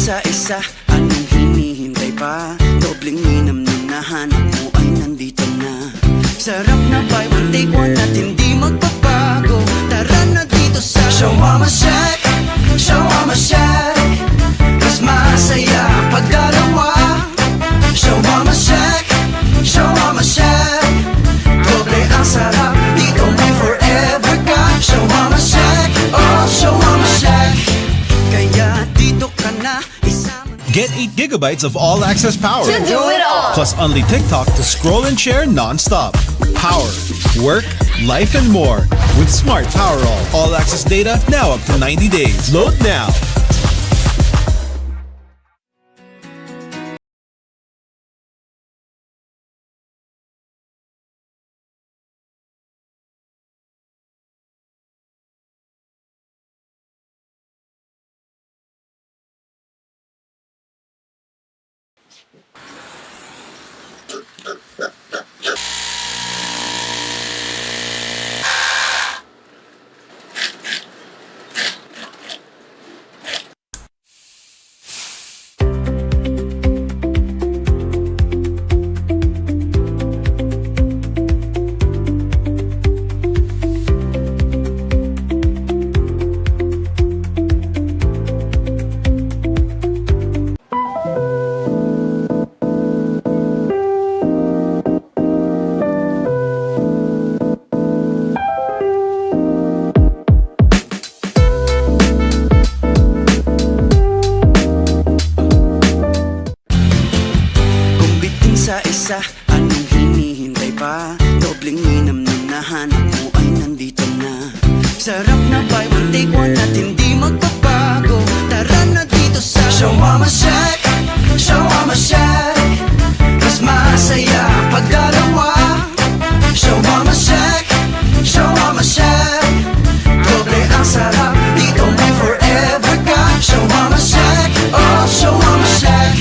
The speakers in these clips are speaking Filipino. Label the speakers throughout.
Speaker 1: sa isa, anong hinihintay pa? Dobleng minam na nahanap mo ay nandito na. Sarap na buy one take one at hindi magbabago. Tara na dito sa Shawarma Shack, Shawarma Shack. Mas masaya pag dalawa. Shawarma Shack, Shawarma Shack. Doble ang sarap, dito may forever ka. Shawarma Shack, oh Shawarma Shack. Kaya dito ka na isama.
Speaker 2: Get 8 gigabytes of all-access power.
Speaker 3: To do it all.
Speaker 2: Plus only TikTok to scroll and share non-stop. Power, work, life, and more. With Smart Power all-access data now up to 90 days. Load now.
Speaker 1: Sa isa, anong hinihintay pa? Dobleng minam na nahanap mo ay nandito na. Sarap na buy one take one at hindi magbabago. Tara na dito sa Shawarma Shack, Shawarma Shack. Mas masaya pag dalawa. Shawarma Shack, Shawarma Shack. Doble ang sarap, dito may forever ka. Shawarma Shack, oh Shawarma Shack.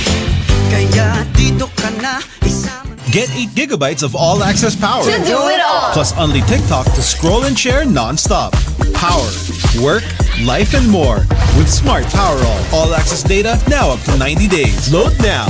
Speaker 1: Kaya dito ka na isama.
Speaker 2: Get 8 gigabytes of all-access power.
Speaker 3: To do it all.
Speaker 2: Plus only TikTok to scroll and share non-stop. Power, work, life, and more. With Smart Power all-access data now up to 90 days. Load now.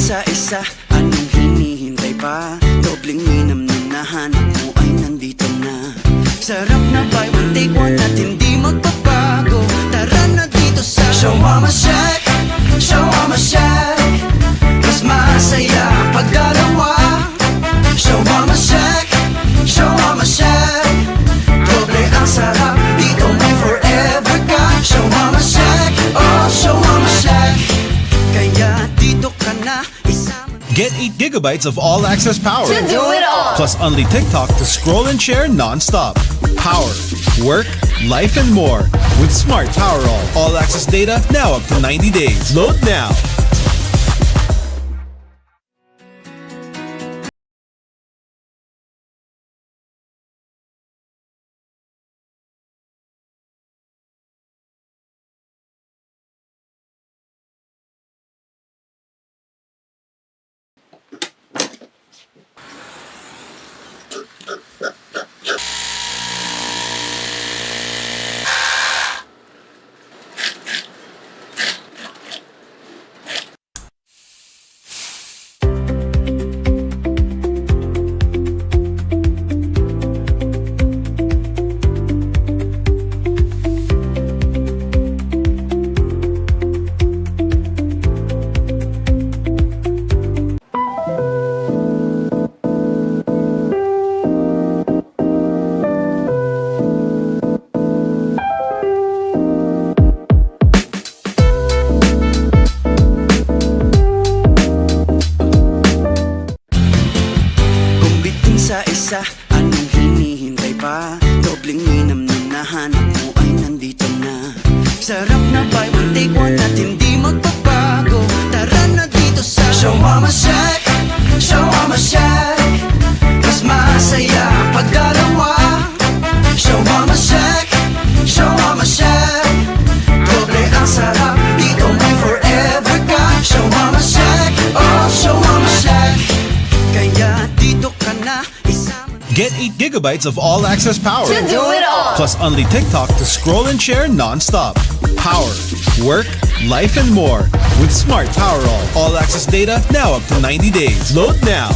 Speaker 1: Sa isa, anong hinihintay pa? Dobleng minam na nahanap mo ay nandito na. Sarap na buy one take one at hindi magbabago. Tara na dito sa Shawarma Shack, Shawarma Shack. Mas masaya pag dalawa. Shawarma Shack, Shawarma Shack. Doble ang sarap, dito may forever ka. Shawarma Shack, oh Shawarma Shack. Kaya dito ka na isama.
Speaker 2: Get 8 gigabytes of all-access power.
Speaker 3: To do it all.
Speaker 2: Plus only TikTok to scroll and share non-stop. Power, work, life, and more. With Smart Power all-access data now up to 90 days. Load now.
Speaker 1: bitin sa isa, anong hinihintay pa? Dobleng minam na nahanap mo ay nandito na. Sarap na buy one take one at hindi magbabago. Tara na dito sa Show Mama Shack, Show Mama Shack. Mas masaya pag dalawa. Show Mama Shack, Show Mama Shack. Doble ang sarap, dito may forever ka. Show Mama Shack, oh Show Mama Shack. Kaya dito ka na, isama.
Speaker 2: Get 8 gigabytes of all-access power.
Speaker 3: To do it all.
Speaker 2: Plus only TikTok to scroll and share non-stop. Power, work, life, and more. With Smart Power all-access data now up to 90 days. Load now.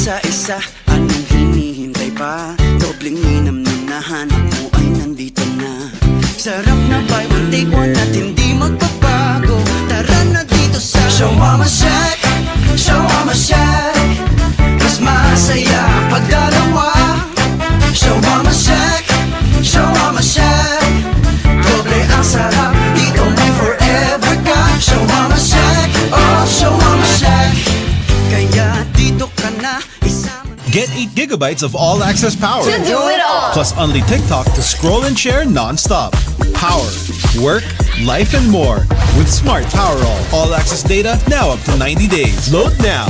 Speaker 1: Sa isa, anong hinihintay pa? Dobleng minam na nahanap mo ay nandito na. Sarap na buy one take one at hindi magbabago. Tara na dito sa Show Mama Shack, Show Mama Shack. Mas masaya pag dalawa. Show Mama Shack, Show Mama Shack. Doble ang sarap, dito may forever ka. Show Mama Shack, oh Show Mama Shack. Kaya dito ka na.
Speaker 2: Get 8 gigabytes of all-access power.
Speaker 3: To do it all.
Speaker 2: Plus only TikTok to scroll and share non-stop. Power, work, life, and more. With Smart Power all-access data now up to 90 days. Load now.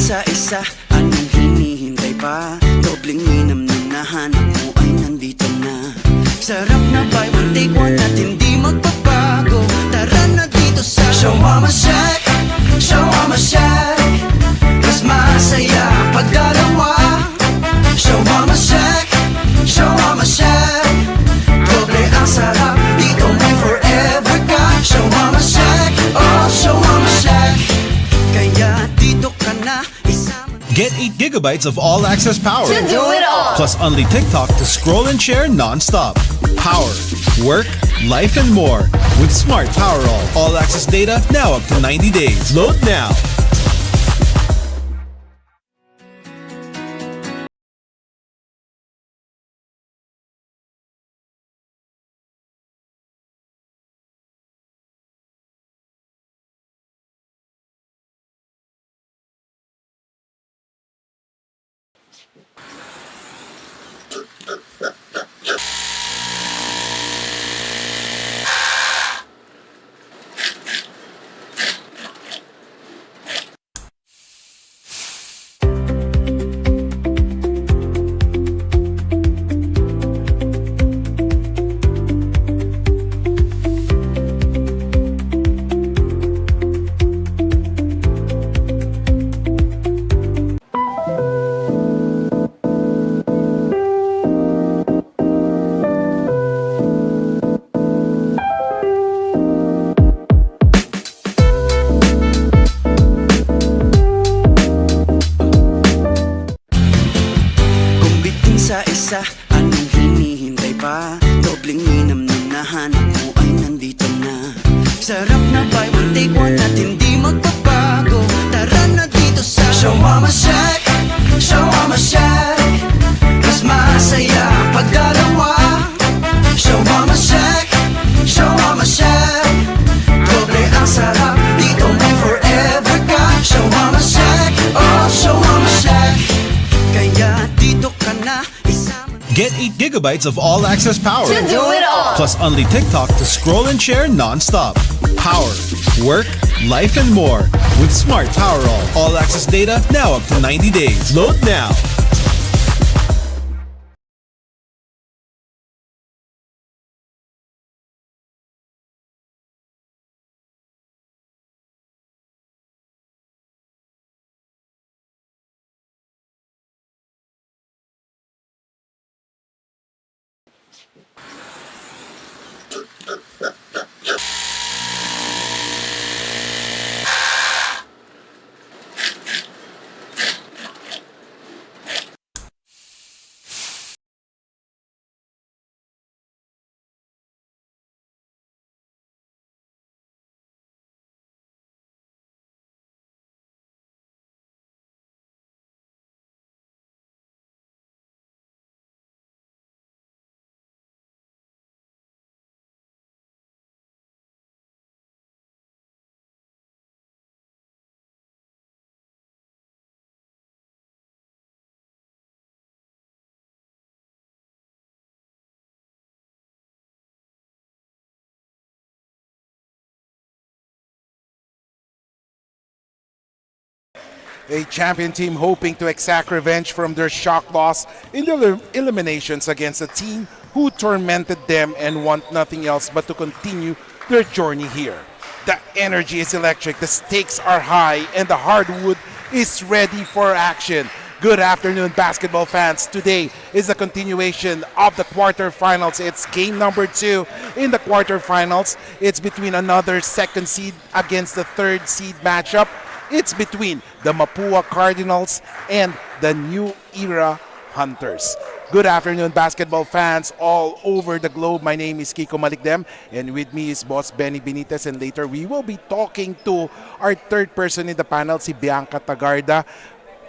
Speaker 1: Sa isa, anong hinihintay pa? Dobleng minam na nahanap mo ay nandito na. Sarap na buy one take one at hindi magbabago. Tara na dito sa Show Mama Shack, Show Mama Shack. Mas masaya pag dalawa. Show Mama Shack, Show Mama Shack. Doble ang sarap, dito may forever ka. Show Mama Shack, oh Show Mama Shack. Kaya dito ka na.
Speaker 2: Get 8 gigabytes of all-access power.
Speaker 3: To do it all.
Speaker 2: Plus only TikTok to scroll and share non-stop. Power, work, life, and more. With Smart Power all-access data now up to 90 days. Load now.
Speaker 1: Dobling ninam na nahanap mo ay nandito na. Sarap na buy one take one at hindi magbabago. Tara na dito sa Shawarma Shack, Shawarma Shack. Mas masaya pag dalawa. Shawarma Shack, Shawarma Shack. Doble ang sarap, dito may forever ka. Shawarma Shack, oh Shawarma Shack. Kaya dito ka na isama.
Speaker 2: Get 8 gigabytes of all-access power.
Speaker 3: To do it all.
Speaker 2: Plus only TikTok to scroll and share non-stop. Power, work, life, and more. With Smart Power All-access data now up to 90 days. Load now.
Speaker 4: A champion team hoping to exact revenge from their shock loss in the eliminations against a team who tormented them and want nothing else but to continue their journey here. The energy is electric, the stakes are high, and the hardwood is ready for action. Good afternoon, basketball fans. Today is a continuation of the quarterfinals. It's game number 2 in the quarterfinals. It's between another second seed against the third seed matchup. It's between the Mapua Cardinals and the New Era Hunters. Good afternoon, basketball fans all over the globe. My name is Kiko Malikdem, and with me is Boss Benny Benitez. And later, we will be talking to our third person in the panel, si Bianca Tagarda.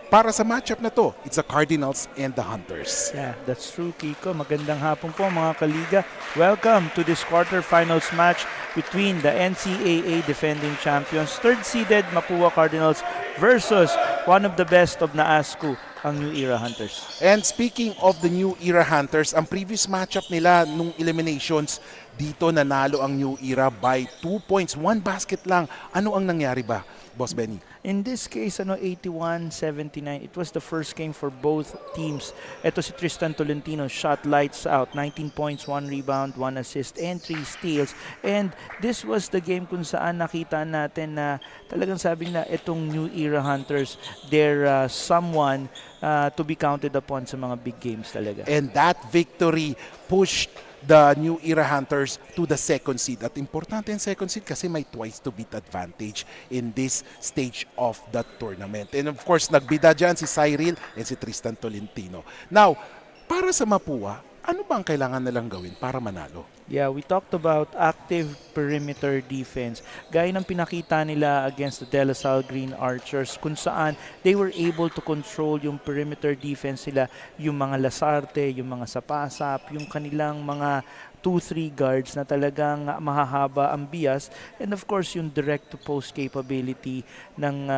Speaker 4: Para sa matchup na to, it's the Cardinals and the Hunters.
Speaker 5: Yeah, that's true, Kiko. Magandang hapon po, mga kaliga. Welcome to this quarterfinals match between the NCAA defending champions, third-seeded Mapua Cardinals versus one of the best of NAASCU, ang New Era Hunters.
Speaker 4: And speaking of the New Era Hunters, ang previous matchup nila nung eliminations, dito nanalo ang New Era by 2 points. 1 basket lang. Ano ang nangyari ba, Boss Benny?
Speaker 5: In this case, 81-79. It was the first game for both teams. Ito si Tristan Tolentino, shot lights out. 19 points, 1 rebound, 1 assist, and 3 steals. And this was the game kung saan nakita natin na talagang sabi na itong New Era Hunters, they're someone to be counted upon sa mga big games talaga.
Speaker 4: And that victory pushed the New Era Hunters to the second seed. At importante yung second seed kasi may twice to beat advantage in this stage of the tournament. And of course, nagbida dyan si Cyril and si Tristan Tolentino. Now, para sa Mapua, ano ba ang kailangan nilang gawin para manalo?
Speaker 5: Yeah, we talked about active perimeter defense. Gaya ng pinakita nila against the De La Salle Green Archers kung saan they were able to control yung perimeter defense nila, yung mga Lasarte, yung mga Sapasap, yung kanilang mga 2-3 guards na talagang mahahaba ang bias, and of course yung direct to post capability ng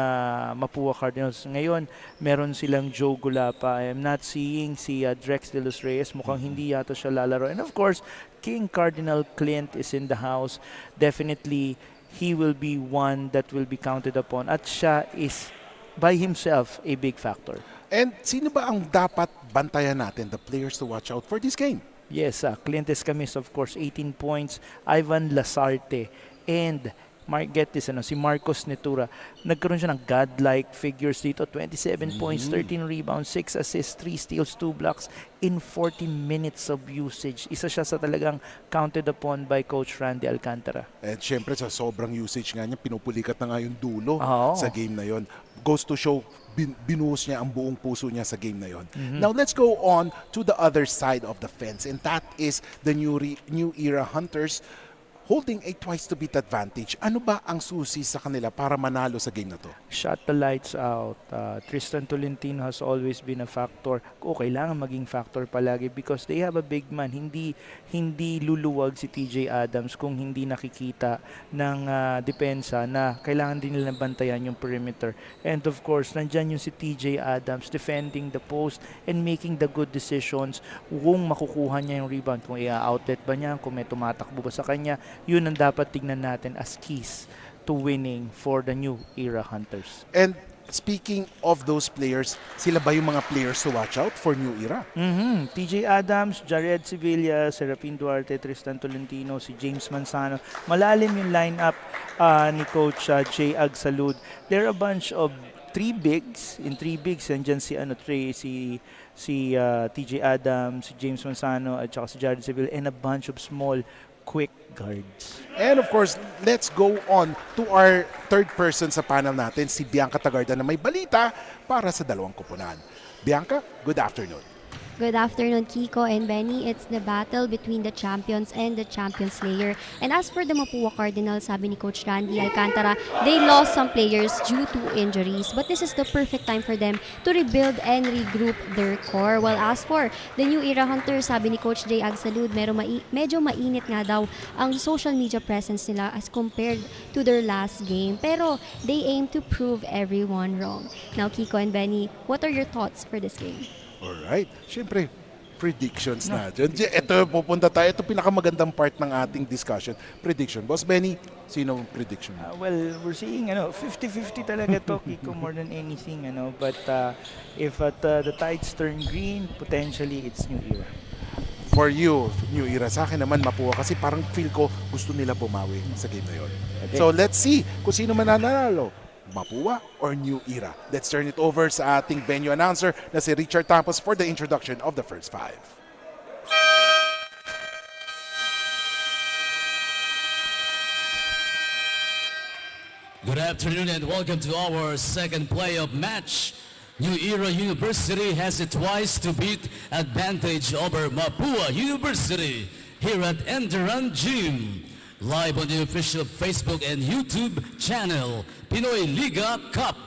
Speaker 5: Mapua Cardinals. Ngayon, meron silang Joe Gulapa. I am not seeing si Drex de los Reyes. Mukhang hindi yata siya lalaro. And of course, King Cardinal Clint is in the house. Definitely, he will be one that will be counted upon. At siya is by himself a big factor.
Speaker 4: And sino ba ang dapat bantayan natin, the players to watch out for this game?
Speaker 5: Yes, Clint Escamis, of course, 18 points. Ivan Lasarte and get this, si Marcos Netura, nagkaroon siya ng godlike figures dito, 27 points, 13 rebounds, 6 assists, 3 steals, 2 blocks in 40 minutes of usage. Isa siya sa talagang counted upon by Coach Randy Alcantara.
Speaker 4: At syempre sa sobrang usage nga niya, pinupulikat na nga yung dulo
Speaker 5: Oo.
Speaker 4: sa game na yon. Goes to show, binuhos niya ang buong puso niya sa game na yon. Now let's go on to the other side of the fence, and that is the new era Hunters holding a twice to beat advantage. Ano ba ang susi sa kanila para manalo sa game na to?
Speaker 5: Shot the lights out. Tristan Tolentino has always been a factor. Kailangan maging factor palagi because they have a big man. Hindi luluwag si TJ Adams kung hindi nakikita ng depensa na kailangan din nila bantayan yung perimeter. And of course, nandyan yung si TJ Adams defending the post and making the good decisions kung makukuha niya yung rebound. Kung i-outlet ba niya, kung may tumatakbo ba sa kanya, yun ang dapat tignan natin as keys to winning for the new era Hunters.
Speaker 4: And speaking of those players, sila ba yung mga players to watch out for new era?
Speaker 5: TJ Adams, Jared Sevilla, Serafin Duarte, Tristan Tolentino, si James Manzano. Malalim yung lineup ni Coach Jay Agsalud. They're a bunch of three bigs. In three bigs, nandyan si TJ Adams, si James Manzano, at saka si Jared Sevilla, and a bunch of small quick guards.
Speaker 4: And of course, let's go on to our third person sa panel natin, si Bianca Tagarda, na may balita para sa dalawang koponan. Bianca, good afternoon.
Speaker 3: Good afternoon, Kiko and Benny. It's the battle between the champions and the champion slayer. And as for the Mapua Cardinals, sabi ni Coach Randy Alcantara, they lost some players due to injuries. But this is the perfect time for them to rebuild and regroup their core. While as for the new era Hunters, sabi ni Coach Jay Agsalud, medyo mainit nga daw ang social media presence nila as compared to their last game. Pero they aim to prove everyone wrong. Now, Kiko and Benny, what are your thoughts for this game?
Speaker 4: Alright. Siyempre, predictions natin. Ito, pupunta tayo. Ito pinakamagandang part ng ating discussion. Prediction. Boss Benny, sino ang prediction mo?
Speaker 5: Well, we're seeing 50-50 talaga to, Kiko, more than anything. But if at the tides turn green, potentially it's new era.
Speaker 4: For you, new era. Sa akin naman, Mapua. Kasi parang feel ko gusto nila bumawi sa game na yun.
Speaker 5: Okay.
Speaker 4: So, let's see kung sino mananalo. Mapua or New Era? Let's turn it over sa ating venue announcer na si Richard Tampos for the introduction of the first five.
Speaker 6: Good afternoon and welcome to our second playoff match. New Era University has a twice to beat advantage over Mapua University here at ENDERUN Gym. Live on the official Facebook and YouTube channel, Pinoyliga Cup,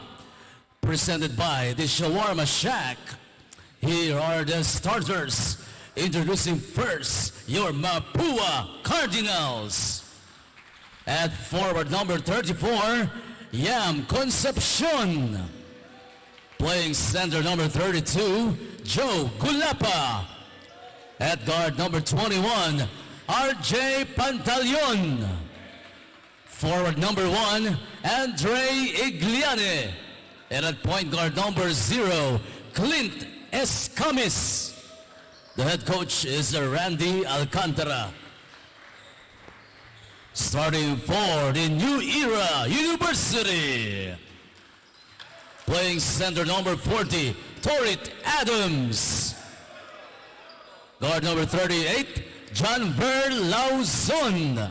Speaker 6: presented by the Shawarma Shack. Here are the starters. Introducing first, your Mapua Cardinals. At forward number 34, Yam Concepcion. Playing center number 32, Joe Gulapa. At guard number 21, RJ Pantaleon. Forward number 1, Andre Igliane. And at point guard number 0, Clint Escamis. The head coach is Randy Alcantara. Starting for the New Era University. Playing center number 40, Torit Adams. Guard number 38, John Ver Lauzon.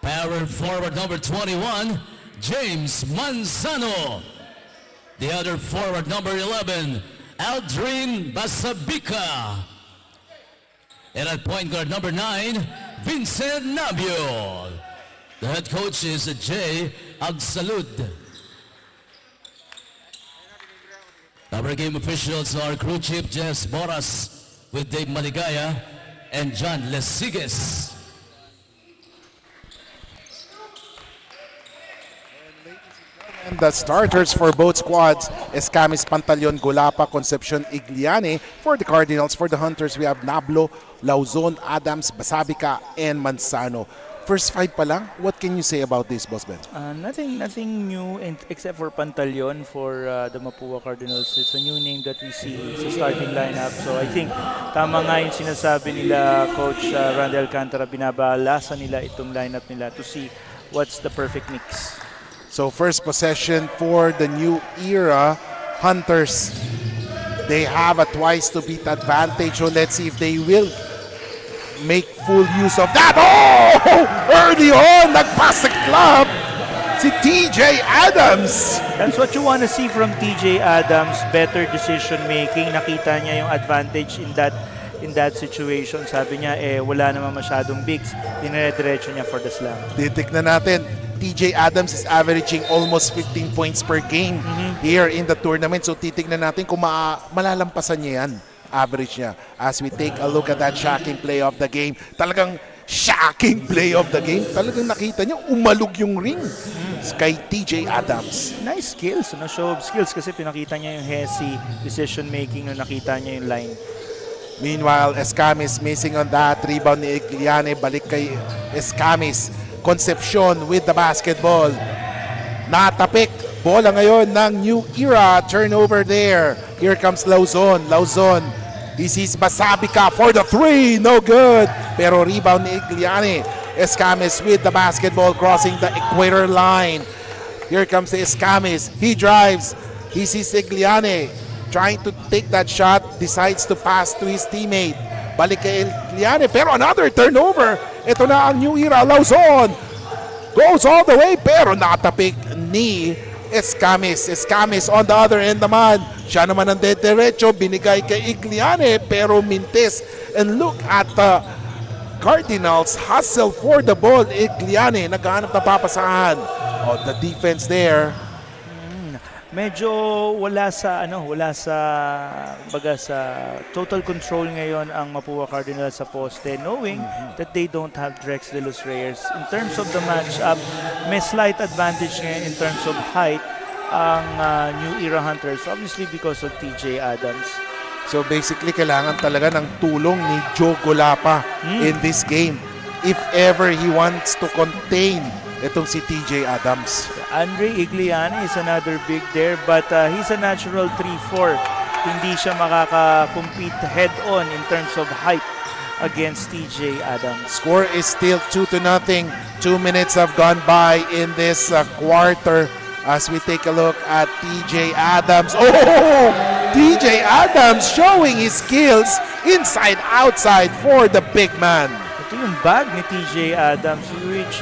Speaker 6: Power forward number 21, James Manzano. The other forward number 11, Aldrin Basabica. And at point guard number 9, Vincent Nabio. The head coach is Jay Agsalud. Our game officials are crew chief Jess Boras with Dave Maligaya and John Lesigues.
Speaker 4: And the starters for both squads, Escamis, Pantaleon, Gulapa, Concepcion, Igliane. For the Cardinals, for the Hunters, we have Nablo, Lauzon, Adams, Basabica, and Manzano. First five pa lang, what can you say about this, Boss Ben?
Speaker 5: Nothing new except for Pantaleon for the Mapua Cardinals. It's a new name that we see sa starting lineup. So I think tama nga yung sinasabi nila Coach Randy Alcantara, binabalasan nila itong lineup nila to see what's the perfect mix.
Speaker 4: So first possession for the New Era Hunters. They have a twice to beat advantage. So let's see if they will make full use of that. Oh! Early on, nagpass sa club si TJ Adams.
Speaker 5: That's what you want to see from TJ Adams. Better decision making. Nakita niya yung advantage in that situation. Sabi niya, wala naman masyadong bigs. Dinire-diretso niya for the slam.
Speaker 4: Titignan natin. TJ Adams is averaging almost 15 points per game here in the tournament. So titignan natin kung malalampasan niya yan. Average niya. As we take a look at that shocking play of the game. Talagang shocking play of the game. Talagang nakita niya, umalog yung ring kay TJ Adams.
Speaker 5: Nice skills. Show of skills kasi pinakita niya yung hesi decision making nung nakita niya yung line.
Speaker 4: Meanwhile, Escamis missing on that. Rebound ni Igliane. Balik kay Escamis. Concepcion with the basketball. Natapik. Bola ngayon ng New Era. Turnover there. Here comes Lauzon. Lauzon. He sees Basabica for the three. No good. Pero rebound ni Igliane. Escamis with the basketball crossing the equator line. Here comes the Escamis. He drives. He sees Igliane trying to take that shot. Decides to pass to his teammate. Balik kay Igliane. Pero another turnover. Ito na ang New Era. Lauzon goes all the way. Pero natapik ni Escamis. Escamis on the other end naman. Siya naman ang derecho. Binigay kay Igliane. Pero mintis. And look at the Cardinals hustle for the ball. Igliane naghahanap ng papasahan. Oh, the defense there.
Speaker 5: Medyo wala sa total control ngayon ang Mapua Cardinals sa poste, knowing that they don't have Drex de los Reyes. In terms of the matchup, may slight advantage ngayon in terms of height ang New Era Hunters, obviously because of TJ Adams.
Speaker 4: So basically, kailangan talaga ng tulong ni Joe Golapa in this game if ever he wants to contain itong si TJ Adams.
Speaker 5: Andre Igliane is another big there, but he's a natural 3-4. Hindi siya makaka-compete head-on in terms of height against TJ Adams.
Speaker 4: Score is still 2-0. 2 minutes have gone by in this quarter as we take a look at TJ Adams. Oh! TJ Adams showing his skills inside-outside for the big man.
Speaker 5: Ito yung bag ni TJ Adams, which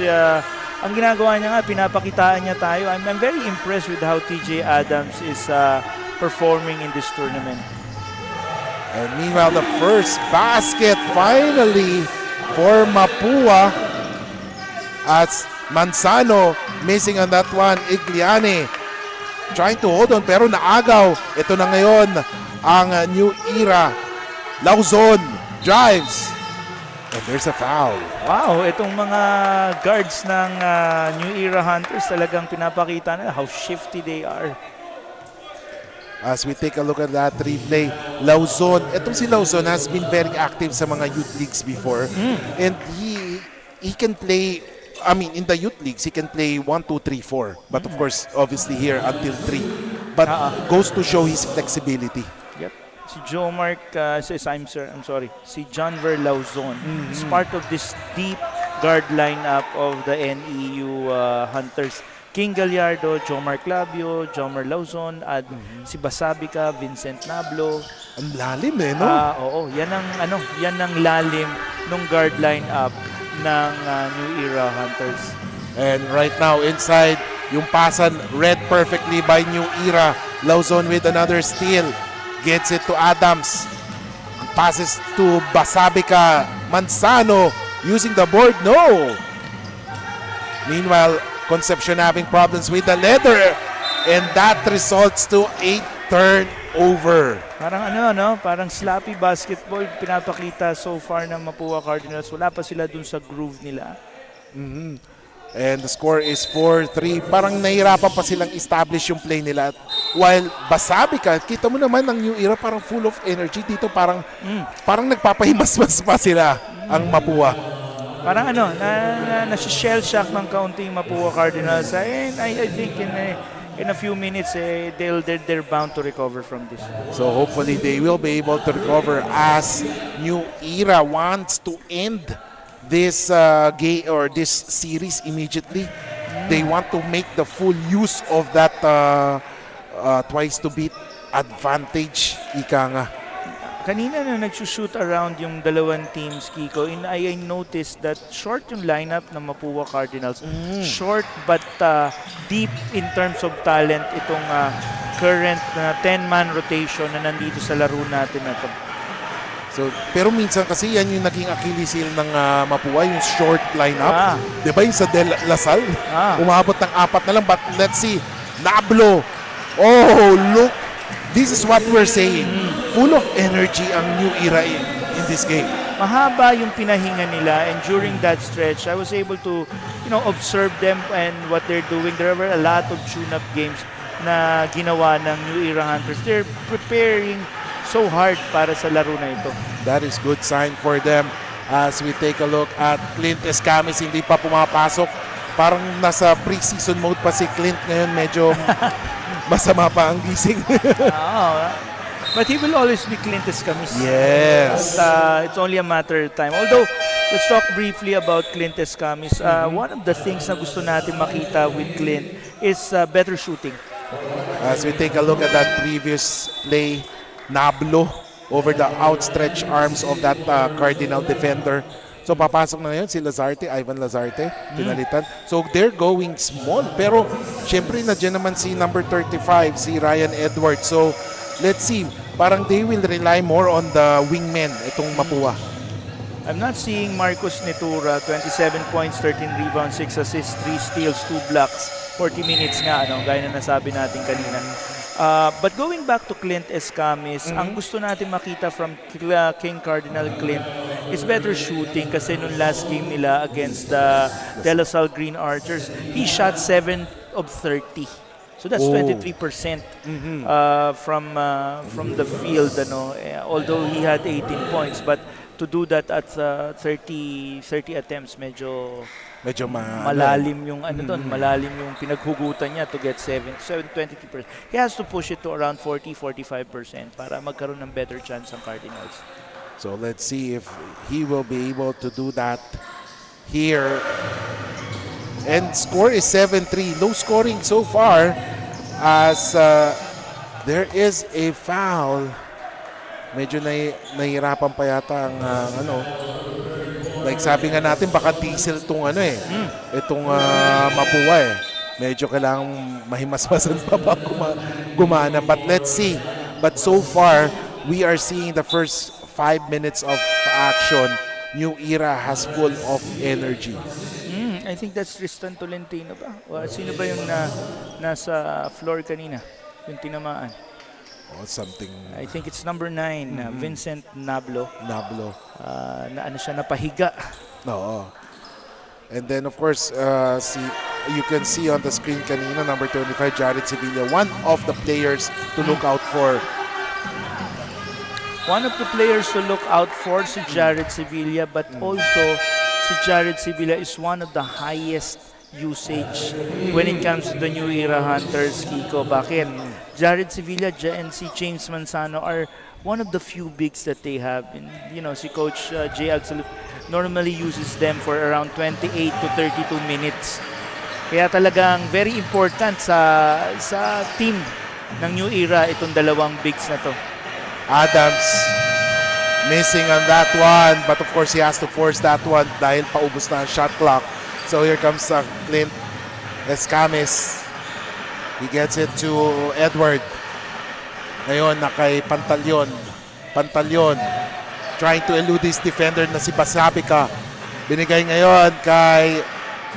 Speaker 5: ang ginagawa niya nga, pinapakitaan niya tayo. I'm very impressed with how TJ Adams is performing in this tournament.
Speaker 4: And meanwhile, the first basket finally for Mapua as Manzano missing on that one. Igliane trying to hold on pero naagaw. Ito na ngayon ang New Era. Lauzon drives. And there's a foul.
Speaker 5: Wow, itong mga guards ng New Era Hunters talagang pinapakita na how shifty they are.
Speaker 4: As we take a look at that replay, Lauzon, itong si Lauzon has been very active sa mga youth leagues before. And he can play, I mean, in the youth leagues, he can play 1, 2, 3, 4. But of course, obviously here until 3. But goes to show his flexibility.
Speaker 5: Yep. Si si John Ver Lauzon is part of this deep guard lineup of the NEU Hunters. King Gallardo, Jomar Clavio, Jomar Lauzon, at si Basabica, Vincent Nablo.
Speaker 4: Ang lalim no?
Speaker 5: Oo, yan ang lalim ng guard lineup ng New Era Hunters.
Speaker 4: And right now inside, yung pasan read perfectly by New Era. Lauzon with another steal. Gets it to Adams. Passes to Basabica. Manzano using the board. No! Meanwhile, Concepcion having problems with the leather. And that results to a turnover.
Speaker 5: Parang parang sloppy basketball pinapakita so far ng Mapua Cardinals. Wala pa sila dun sa groove nila.
Speaker 4: And the score is 4-3. Parang nahirapan pa silang establish yung play nila. While Basabica, kita mo naman ng New Era parang full of energy. Dito parang nagpapahimas-mas pa sila ang Mapua.
Speaker 5: Parang nasi-shell shock ng kaunting Mapua Cardinals. And I think in a few minutes, they're bound to recover from this.
Speaker 4: So hopefully they will be able to recover as New Era wants to end this game or this series immediately. They want to make the full use of that twice to beat advantage, ika nga.
Speaker 5: Kanina na nagsushoot around yung dalawang teams, Kiko, I noticed that short yung lineup ng Mapua Cardinals. Short but deep in terms of talent itong current 10-man rotation na nandito sa laro natin na to.
Speaker 4: So, pero minsan kasi yan yung naging Achilles heel ng Mapua, yung short lineup. Di ba yung sa La Salle? Umabot ng 4 na lang. But let's see, Nablo. Oh, look. This is what we're saying. Full of energy ang New Era in this game.
Speaker 5: Mahaba yung pinahinga nila, and during that stretch, I was able to, observe them and what they're doing. There were a lot of tune-up games na ginawa ng New Era Hunters. They're preparing so hard para sa laro na ito.
Speaker 4: That is good sign for them. As we take a look at Clint Escamis, hindi pa pumapasok. Parang nasa preseason mode pa si Clint ngayon. Medyo masama pa ang gising.
Speaker 5: But he will always be Clint Escamis.
Speaker 4: Yes.
Speaker 5: It's only a matter of time. Although, let's talk briefly about Clint Escamis. One of the things na gusto natin makita with Clint is better shooting.
Speaker 4: As we take a look at that previous play, Nablo over the outstretched arms of that Cardinal defender. So papasok na ngayon si Lazarte, Ivan Lazarte, pinalitan. So they're going small. Pero syempre na dyan naman si number 35, si Ryan Edwards. So let's see, parang they will rely more on the wingmen, itong Mapua.
Speaker 5: I'm not seeing Marcos Netura, 27 points, 13 rebounds, 6 assists, 3 steals, 2 blocks, 40 minutes nga, gaya na nasabi natin kanina. But going back to Clint Escamis, ang gusto natin makita from King Cardinal Clint is better shooting kasi nung last game nila against the De La Salle Green Archers, he shot 7 of 30. So that's 23% from the field, although he had 18 points, but to do that at 30 attempts, medyo malalim yung malalim yung pinaghugutan niya to get 23%. He has to push it to around 40-45% para magkaroon ng better chance ang Cardinals.
Speaker 4: So let's see if he will be able to do that here. And score is 7-3. Low scoring so far as there is a foul. Medyo nahihirapan pa yata ang like sabi nga natin baka diesel itong itong Mapua Medyo kailangang mahimasmasan pa gumana. But let's see. But so far, we are seeing the first 5 minutes of action. New Era has full of energy.
Speaker 5: I think that's Tristan Tolentino ba? O, sino ba yung nasa floor kanina? Yung tinamaan.
Speaker 4: Oh, something.
Speaker 5: I think it's number 9, Vincent Nablo. Na siya napahiga.
Speaker 4: No. And then of course, you can see on the screen kanina, number 25, Jared Sevilla, one of the players to look out for.
Speaker 5: One of the players to look out for si Jared Sevilla, but also si Jared Sevilla is one of the highest usage when it comes to the New Era Hunters, Kiko. Bakit? Jared Sevilla and si James Manzano are one of the few bigs that they have. And, si Coach Jay Agsalut normally uses them for around 28 to 32 minutes. Kaya talagang very important sa team ng New Era itong dalawang bigs na to.
Speaker 4: Adams missing on that one, but of course he has to force that one dahil paubos na ang shot clock. So here comes Clint Escamis. He gets it to Edward. Ngayon na kay Pantalyon. Trying to elude his defender na si Basabika. Binigay ngayon kay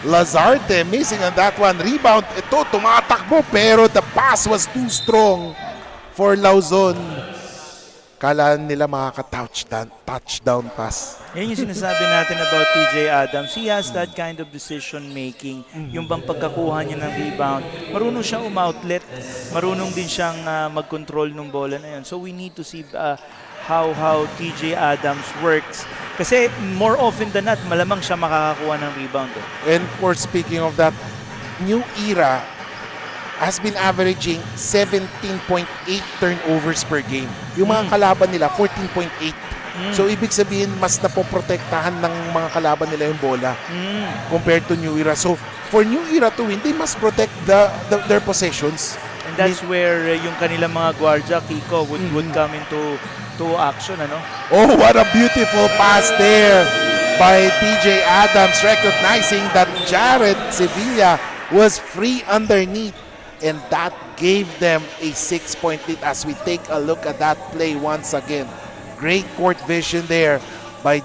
Speaker 4: Lazarte. Missing on that one. Rebound. Ito, tumatakbo pero the pass was too strong for Lauzon. Kala nila makaka-touchdown pass.
Speaker 5: Yan yung sinasabi natin about TJ Adams. He has that kind of decision making. Yung bang pagkakuha niya ng rebound. Marunong siyang umoutlet. Marunong din siyang mag-control ng bola na yun. So we need to see how TJ Adams works. Kasi more often than not, malamang siya makakakuha ng rebound.
Speaker 4: And for speaking of that, New Era has been averaging 17.8 turnovers per game. Yung mga kalaban nila, 14.8. So ibig sabihin, mas napoprotektahan ng mga kalaban nila yung bola compared to New Era. So for New Era to win, they must protect their possessions.
Speaker 5: And that's where yung kanilang mga gwardiya, Kiko, would come into action, ano?
Speaker 4: Oh, what a beautiful pass there by TJ Adams, recognizing that Jared Sevilla was free underneath, and that gave them a 6-point lead as we take a look at that play once again. Great court vision there by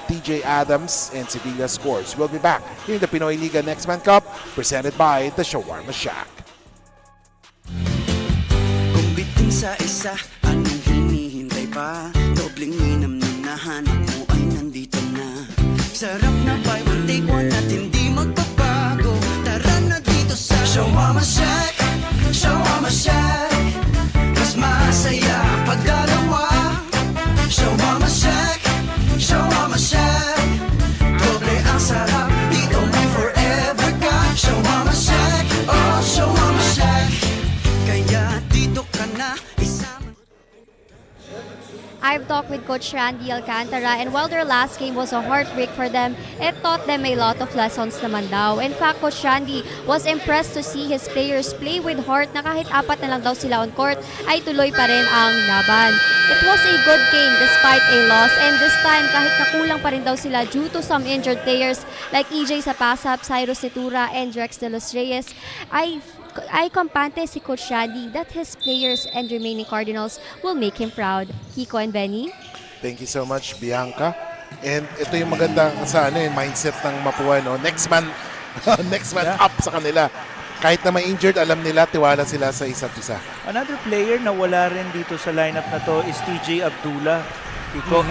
Speaker 4: TJ Adams, and Sevilla scores. We'll be back here in the Pinoyliga Next Man Cup, presented by the Shawarma Shack.
Speaker 1: Kung bitin sa isa, anong hinihintay pa? Dobling minam nung nahanap mo ay nandito na. Sarap na buy one take one at hindi magbabago. Tara na dito sa Shawarma Shack, Shawarma Shack. Mas masaya pag dalawa. Shawarma Shack, Shawarma Shack. Doble ang sarap, dito may forever ka. Shawarma Shack, oh Shawarma Shack. Kaya dito ka na isama.
Speaker 3: I've talked with Coach Randy Alcantara, and while their last game was a heartbreak for them, it taught them a lot of lessons naman daw. In fact, Coach Randy was impressed to see his players play with heart na kahit 4 na lang daw sila on court, ay tuloy pa rin ang laban. It was a good game despite a loss, and this time kahit nakulang pa rin daw sila due to some injured players like EJ Sapasap, Cyrus Setura, and Drex de los Reyes, ay kampante si Coach Randy that his players and remaining Cardinals will make him proud. Kiko and Benny?
Speaker 4: Thank you so much, Bianca. And ito yung maganda sa mindset ng Mapua, no? Next man up sa kanila. Kahit na may injured, alam nila, tiwala sila sa isa't isa.
Speaker 5: Another player na wala rin dito sa lineup na to is TJ Abdullah, Kiko,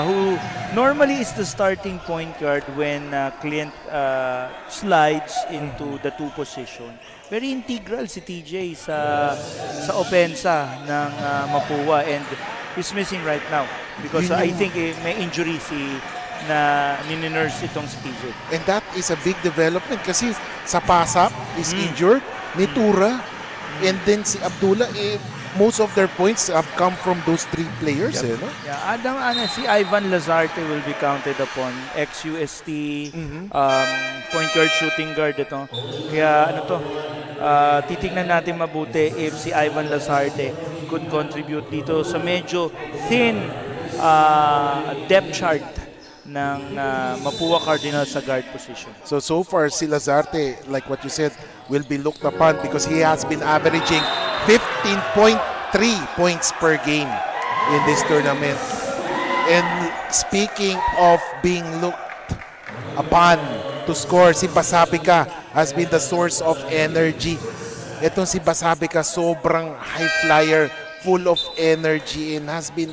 Speaker 5: who normally is the starting point guard when Client slides into the 2 position. Very integral si TJ sa opensa ng Mapua, and he's missing right now because I think may injury na ninurse itong si TJ.
Speaker 4: And that is a big development kasi sa Pasap is injured, Nitura, and then si Abdullah, most of their points have come from those 3 players.
Speaker 5: Yep.
Speaker 4: No?
Speaker 5: Yeah, si Ivan Lazarte will be counted upon. Ex-UST, point guard, shooting guard ito. Kaya titignan natin mabuti if si Ivan Lazarte could contribute dito sa medyo thin depth chart ng Mapua Cardinals sa guard position.
Speaker 4: So far, si Lazarte, like what you said, will be looked upon because he has been averaging 15.3 points per game in this tournament. And speaking of being looked upon to score, si Basabika has been the source of energy. Itong si Basabika, sobrang high flyer, full of energy, and has been,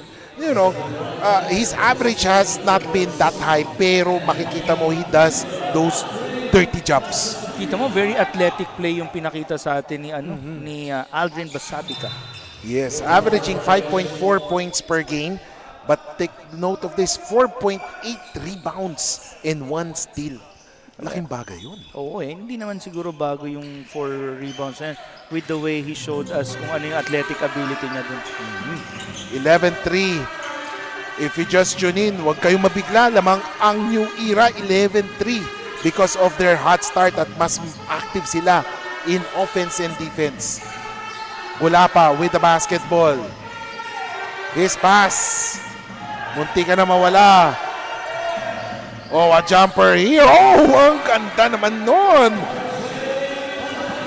Speaker 4: his average has not been that high, pero makikita mo he does those dirty jobs.
Speaker 5: Kita mo, very athletic play yung pinakita sa atin ni Aldrin Basabika.
Speaker 4: Yes, averaging 5.4 points per game, but take note of this, 4.8 rebounds and 1 steal. Laking bagay yun.
Speaker 5: Oo, hindi naman siguro bago yung 4 rebounds na yan with the way he showed us kung ano yung athletic ability niya dun.
Speaker 4: 11-3. If you just tune in, huwag kayong mabigla. Lamang ang New Era 11-3 because of their hot start at mas active sila in offense and defense. Gulapa with the basketball. His pass. Munti ka na mawala. Oh, a jumper here. Oh, ang ganda naman nun.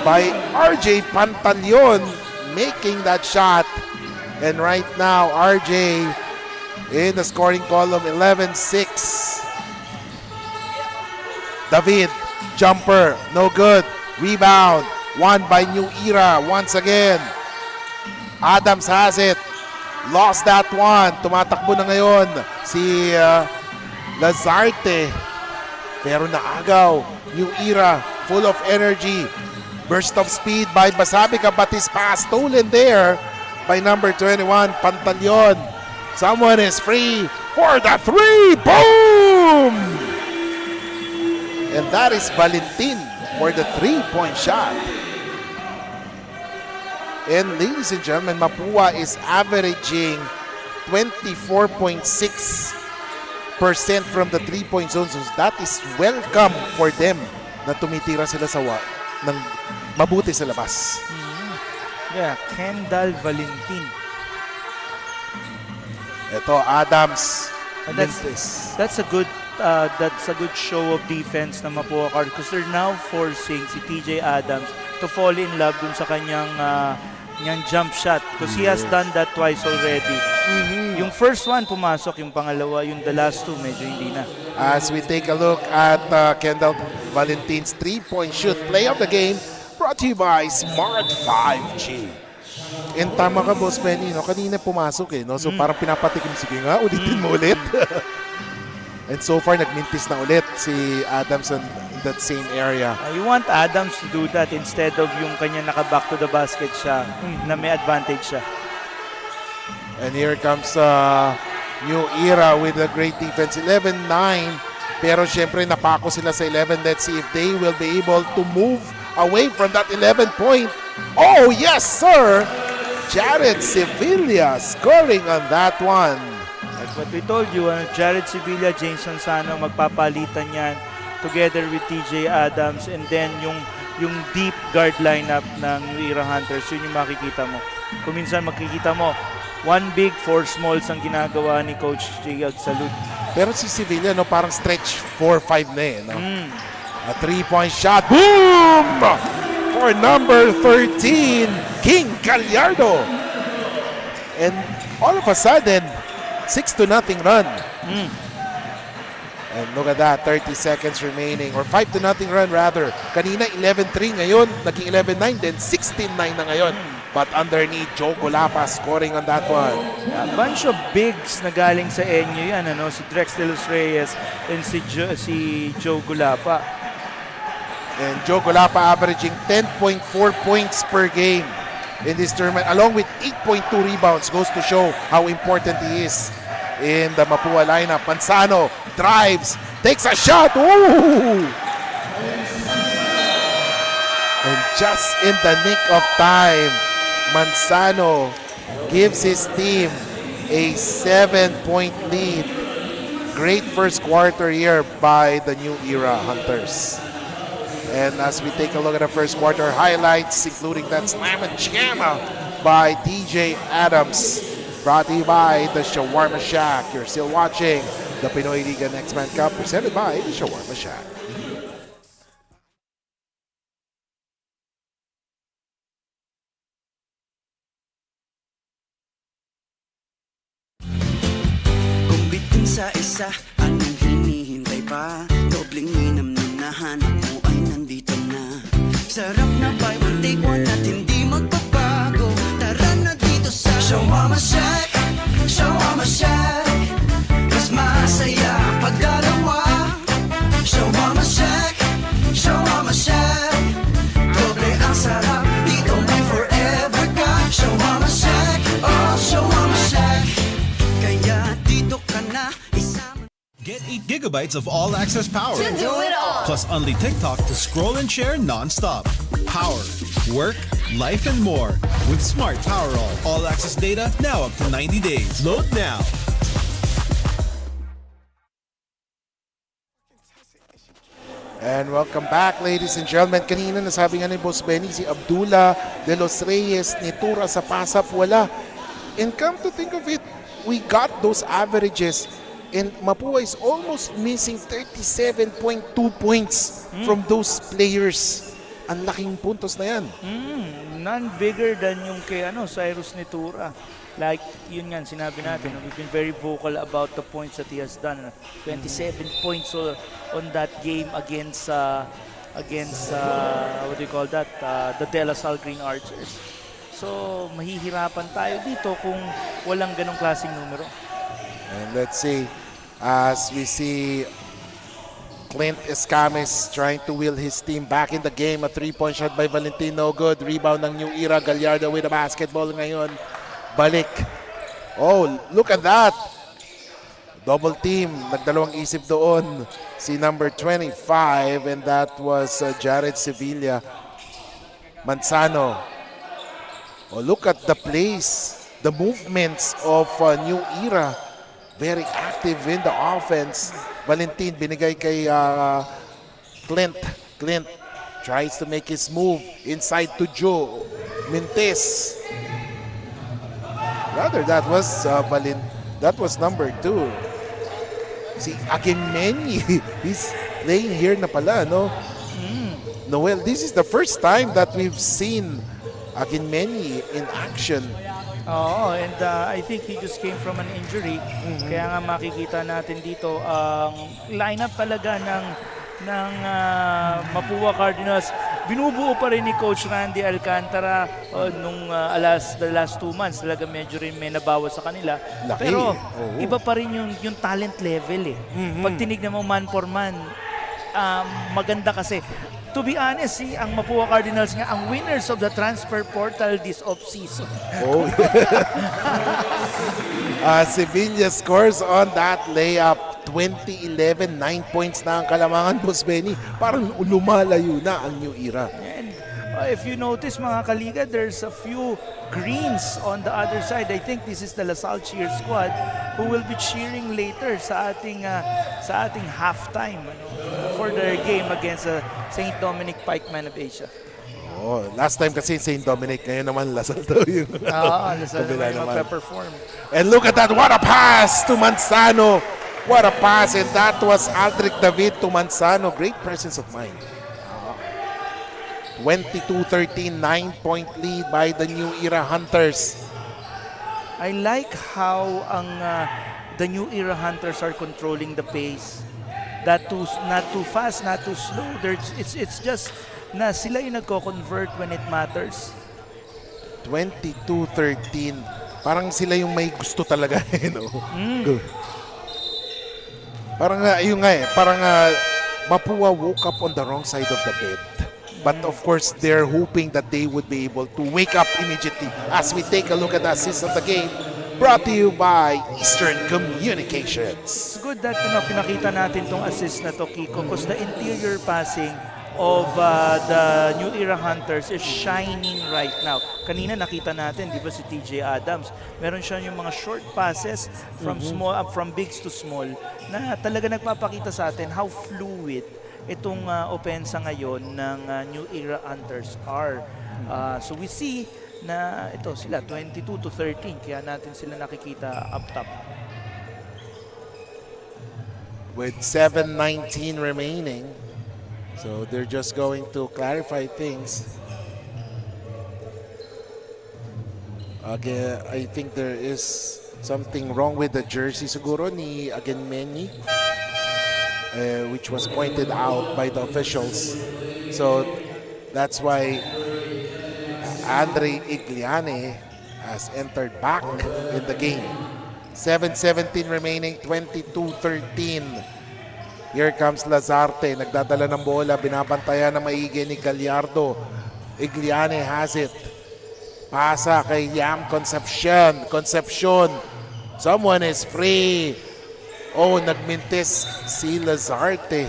Speaker 4: By RJ Pantaleon making that shot. And right now, RJ in the scoring column, 11-6. David, jumper, no good. Rebound, won by New Era once again. Adams has it. Lost that one. Tumatakbo na ngayon si Lazarte. Pero naagaw. New Era, full of energy. Burst of speed by Basabika, but his pass stolen there by number 21, Pantaleon. Someone is free for the 3. Boom! And that is Valentin for the 3-point shot. And ladies and gentlemen, Mapua is averaging 24.6% from the 3-point zone. So that is welcome for them na tumitira sila ng mabuti sa labas.
Speaker 5: Yeah, Kendall Valentin.
Speaker 4: Ito, Adams.
Speaker 5: And that's a good show of defense na Mapua Cardinals because they're now forcing si TJ Adams to fall in love dun sa kanyang jump shot because he has done that twice already. Yung first one pumasok, yung pangalawa, yung the last two medyo hindi na.
Speaker 4: As we take a look at Kendall Valentin's 3-point shoot play of the game, brought to you by Smart 5G. And tama ka, Boss Benny, no? Kanina pumasok no? So parang pinapatikim, sige nga, ulitin mo ulit. And so far, nagmintis na ulit si Adams in that same area.
Speaker 5: You want Adams to do that instead of yung kanya naka-back to the basket siya na may advantage siya.
Speaker 4: And here comes New Era with a great defense, 11-9. Pero syempre, napako sila sa 11. Let's see if they will be able to move away from that 11-point. Oh, yes, sir! Jared Sevilla scoring on that one.
Speaker 5: Like what we told you, Jared Sevilla, James Manzano, magpapalitan yan together with TJ Adams, and then yung deep guard lineup ng New Era Hunters, yun yung makikita mo. Kung minsan makikita mo, 1 big, 4 smalls ang ginagawa ni Coach J. Salud.
Speaker 4: Pero si Sevilla, parang stretch 4-5 na no? A 3-point shot. Boom! For number 13, King Gallardo. And all of a sudden, 6-0 run. And look at that, 30 seconds remaining. Or 5-0 run rather. Kanina 11-3, ngayon naging 11-9, then 16-9 na ngayon. But underneath, Joe Golapa scoring on that one.
Speaker 5: A bunch of bigs na galing sa Enyo yan, si Drex de los Reyes and si Joe Golapa.
Speaker 4: And Joe Golapa averaging 10.4 points per game in this tournament, along with 8.2 rebounds. Goes to show how important he is in the Mapua lineup. Manzano drives, takes a shot. Ooh! And just in the nick of time, Manzano gives his team a 7-point lead. Great first quarter here by the New Era Hunters. And as we take a look at the first quarter highlights, including that slam and jam by TJ Adams, brought to you by the Shawarma Shack. You're still watching the Pinoyliga Next Man Cup, presented by the Shawarma Shack.
Speaker 1: Kung bitin sa isa, anong hinihintay pa? Dobleng minam na nahanap mo ay nandito na. Sarap na buy one take one at hindi magbabago. Tara na dito sa Shawarma Shack, Shawarma Shack. Mas masaya pag dalawa. Shawarma Shack, Shawarma Shack. Doble ang sarap, dito may forever ka. Shawarma Shack, oh Shawarma Shack. Kaya dito ka na isama.
Speaker 2: Get 8 gigabytes of all-access power.
Speaker 7: To do it all.
Speaker 2: Plus only TikTok to scroll and share non-stop. Power, work, life, and more. With Smart Power All-access data now up to 90 days. Load now.
Speaker 4: And welcome back, ladies and gentlemen. Kanina nasabi nga ni Boss Benny, si Abdullah de los Reyes, nitura sa pasap, wala. And come to think of it, we got those averages. And Mapua is almost missing 37.2 points from those players. Ang laking puntos na yan.
Speaker 5: None bigger than yung kay Cyrus Nitura. Like, yun nga, sinabi natin, we've been very vocal about the points that he has done. 27 points on that game against what do you call that? The De La Salle Green Archers. So, mahihirapan tayo dito kung walang ganong klaseng numero.
Speaker 4: And let's see, as we see Clint Escames trying to will his team back in the game. A 3-point shot by Valentino, good. Rebound ng New Era. Gallardo with a basketball ngayon. Balik. Oh, look at that. Double team. Nagdalawang isip doon si number 25, and that was Jared Sevilla. Manzano. Oh, look at the plays the movements of New Era. Very active in the offense. Valentin binigay kay Clint. Clint tries to make his move inside to Joe. Mintes. Rather, that was number 2. Si Akinmeni, he's playing here na pala, no? Noel, this is the first time that we've seen Akinmeni in action.
Speaker 5: Oo, and I think he just came from an injury. Kaya nga makikita natin dito ang lineup talaga ng Mapua Cardinals. Binubuo pa rin ni Coach Randy Alcantara nung the last 2 months. Talaga medyo rin may nabawas sa kanila.
Speaker 4: Laki.
Speaker 5: Pero
Speaker 4: Oo.
Speaker 5: iba pa rin yung talent level eh. Pag tinignan mo man for man, maganda kasi. To be honest, ang Mapua Cardinals nga, ang winners of the transfer portal this off-season.
Speaker 4: Oh. Sevilla scores on that layup. 2011, 9 points na ang Kalamangan, Boss Benny. Parang lumalayo na ang New Era.
Speaker 5: And if you notice mga kaliga, there's a few greens on the other side. I think this is the LaSalle cheer squad who will be cheering later sa ating halftime for their game against St. Dominic Pikeman of Asia.
Speaker 4: Oh, last time kasi St. Dominic, ngayon naman Lasal daw yung
Speaker 5: LaSalle
Speaker 4: kabila
Speaker 5: naman
Speaker 4: naman.
Speaker 5: magpe-perform.
Speaker 4: And look at that, what a pass to Manzano. What a pass, and that was Aldrich David to Manzano. Great presence of mind. 22-13, 9-point lead by the New Era Hunters.
Speaker 5: I like how the New Era Hunters are controlling the pace. Not too fast, not too slow. It's just na sila yung nagko-convert when it matters.
Speaker 4: 22-13. Parang sila yung may gusto talaga. No? Parang yun nga eh. Parang Mapua woke up on the wrong side of the bed. But of course, they're hoping that they would be able to wake up immediately. As we take a look at the assist of the game, brought to you by Eastern Communications.
Speaker 5: It's good that pinakita natin tong assist na to, Kiko, because the interior passing of the New Era Hunters is shining right now. Kanina nakita natin, di ba, si TJ Adams, meron siya yung mga short passes from from bigs to small na talaga nagpapakita sa atin how fluid itong opensa ngayon ng New Era Hunters are. So we see na ito sila 22-13, kaya natin sila nakikita up top.
Speaker 4: With 7:19 remaining. So they're just going to clarify things. Again, I think there is something wrong with the jersey siguro ni Agenmeni, which was pointed out by the officials. So that's why Andre Igliane has entered back in the game. 7:17 remaining, 22-13. Here comes Lazarte, nagdadala ng bola, binabantayan na maigi ni Gallardo. Igliane has it. Pasa kay Yam Concepcion. Someone is free. Oh, nagmintis si Lazarte.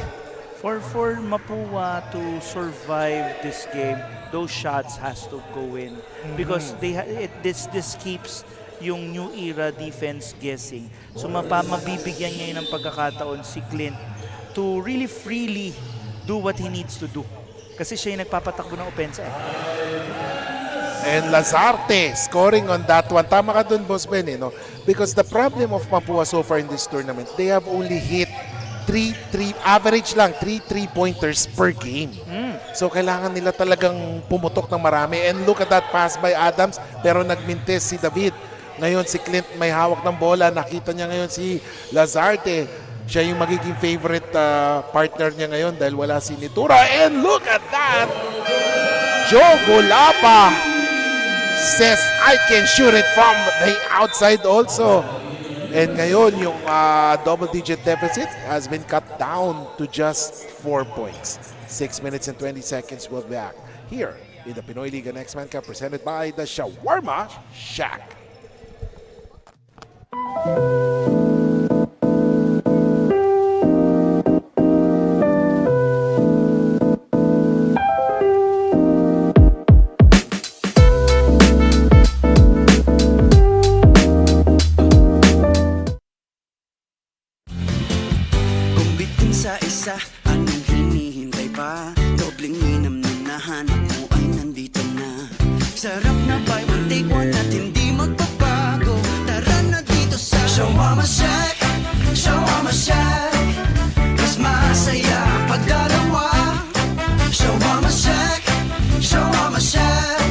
Speaker 5: For Mapua to survive this game, those shots has to go in because this keeps yung New Era defense guessing. So mabibigyan niya ng pagkakataon si Clint to really freely do what he needs to do. Kasi siya yung nagpapatakbo ng opensa.
Speaker 4: And Lazarte scoring on that one. Tama ka dun, Boss Ben, no? Because the problem of Mapua so far in this tournament, they have only hit average lang, 3 3-pointers per game. So kailangan nila talagang pumutok ng marami. And look at that pass by Adams, pero nagmintes si David. Ngayon si Clint may hawak ng bola. Nakita niya ngayon si Lazarte. Siya yung magiging favorite partner niya ngayon dahil wala si Nitura. And look at that! Joe Golapa says, I can shoot it from the outside also. And ngayon, yung double-digit deficit has been cut down to just 4 points. 6 minutes and 20 seconds. We'll be back here in the Pinoyliga Next Man Cup presented by the Shawarma Shack.
Speaker 1: pa? Dobling minam na nahanap mo ay nandito na. Sarap na buy one take one at hindi magbabago. Tara na dito sa Shawarma Shack, Shawarma Shack. Mas masaya pag dalawa. Shawarma Shack, Shawarma Shack.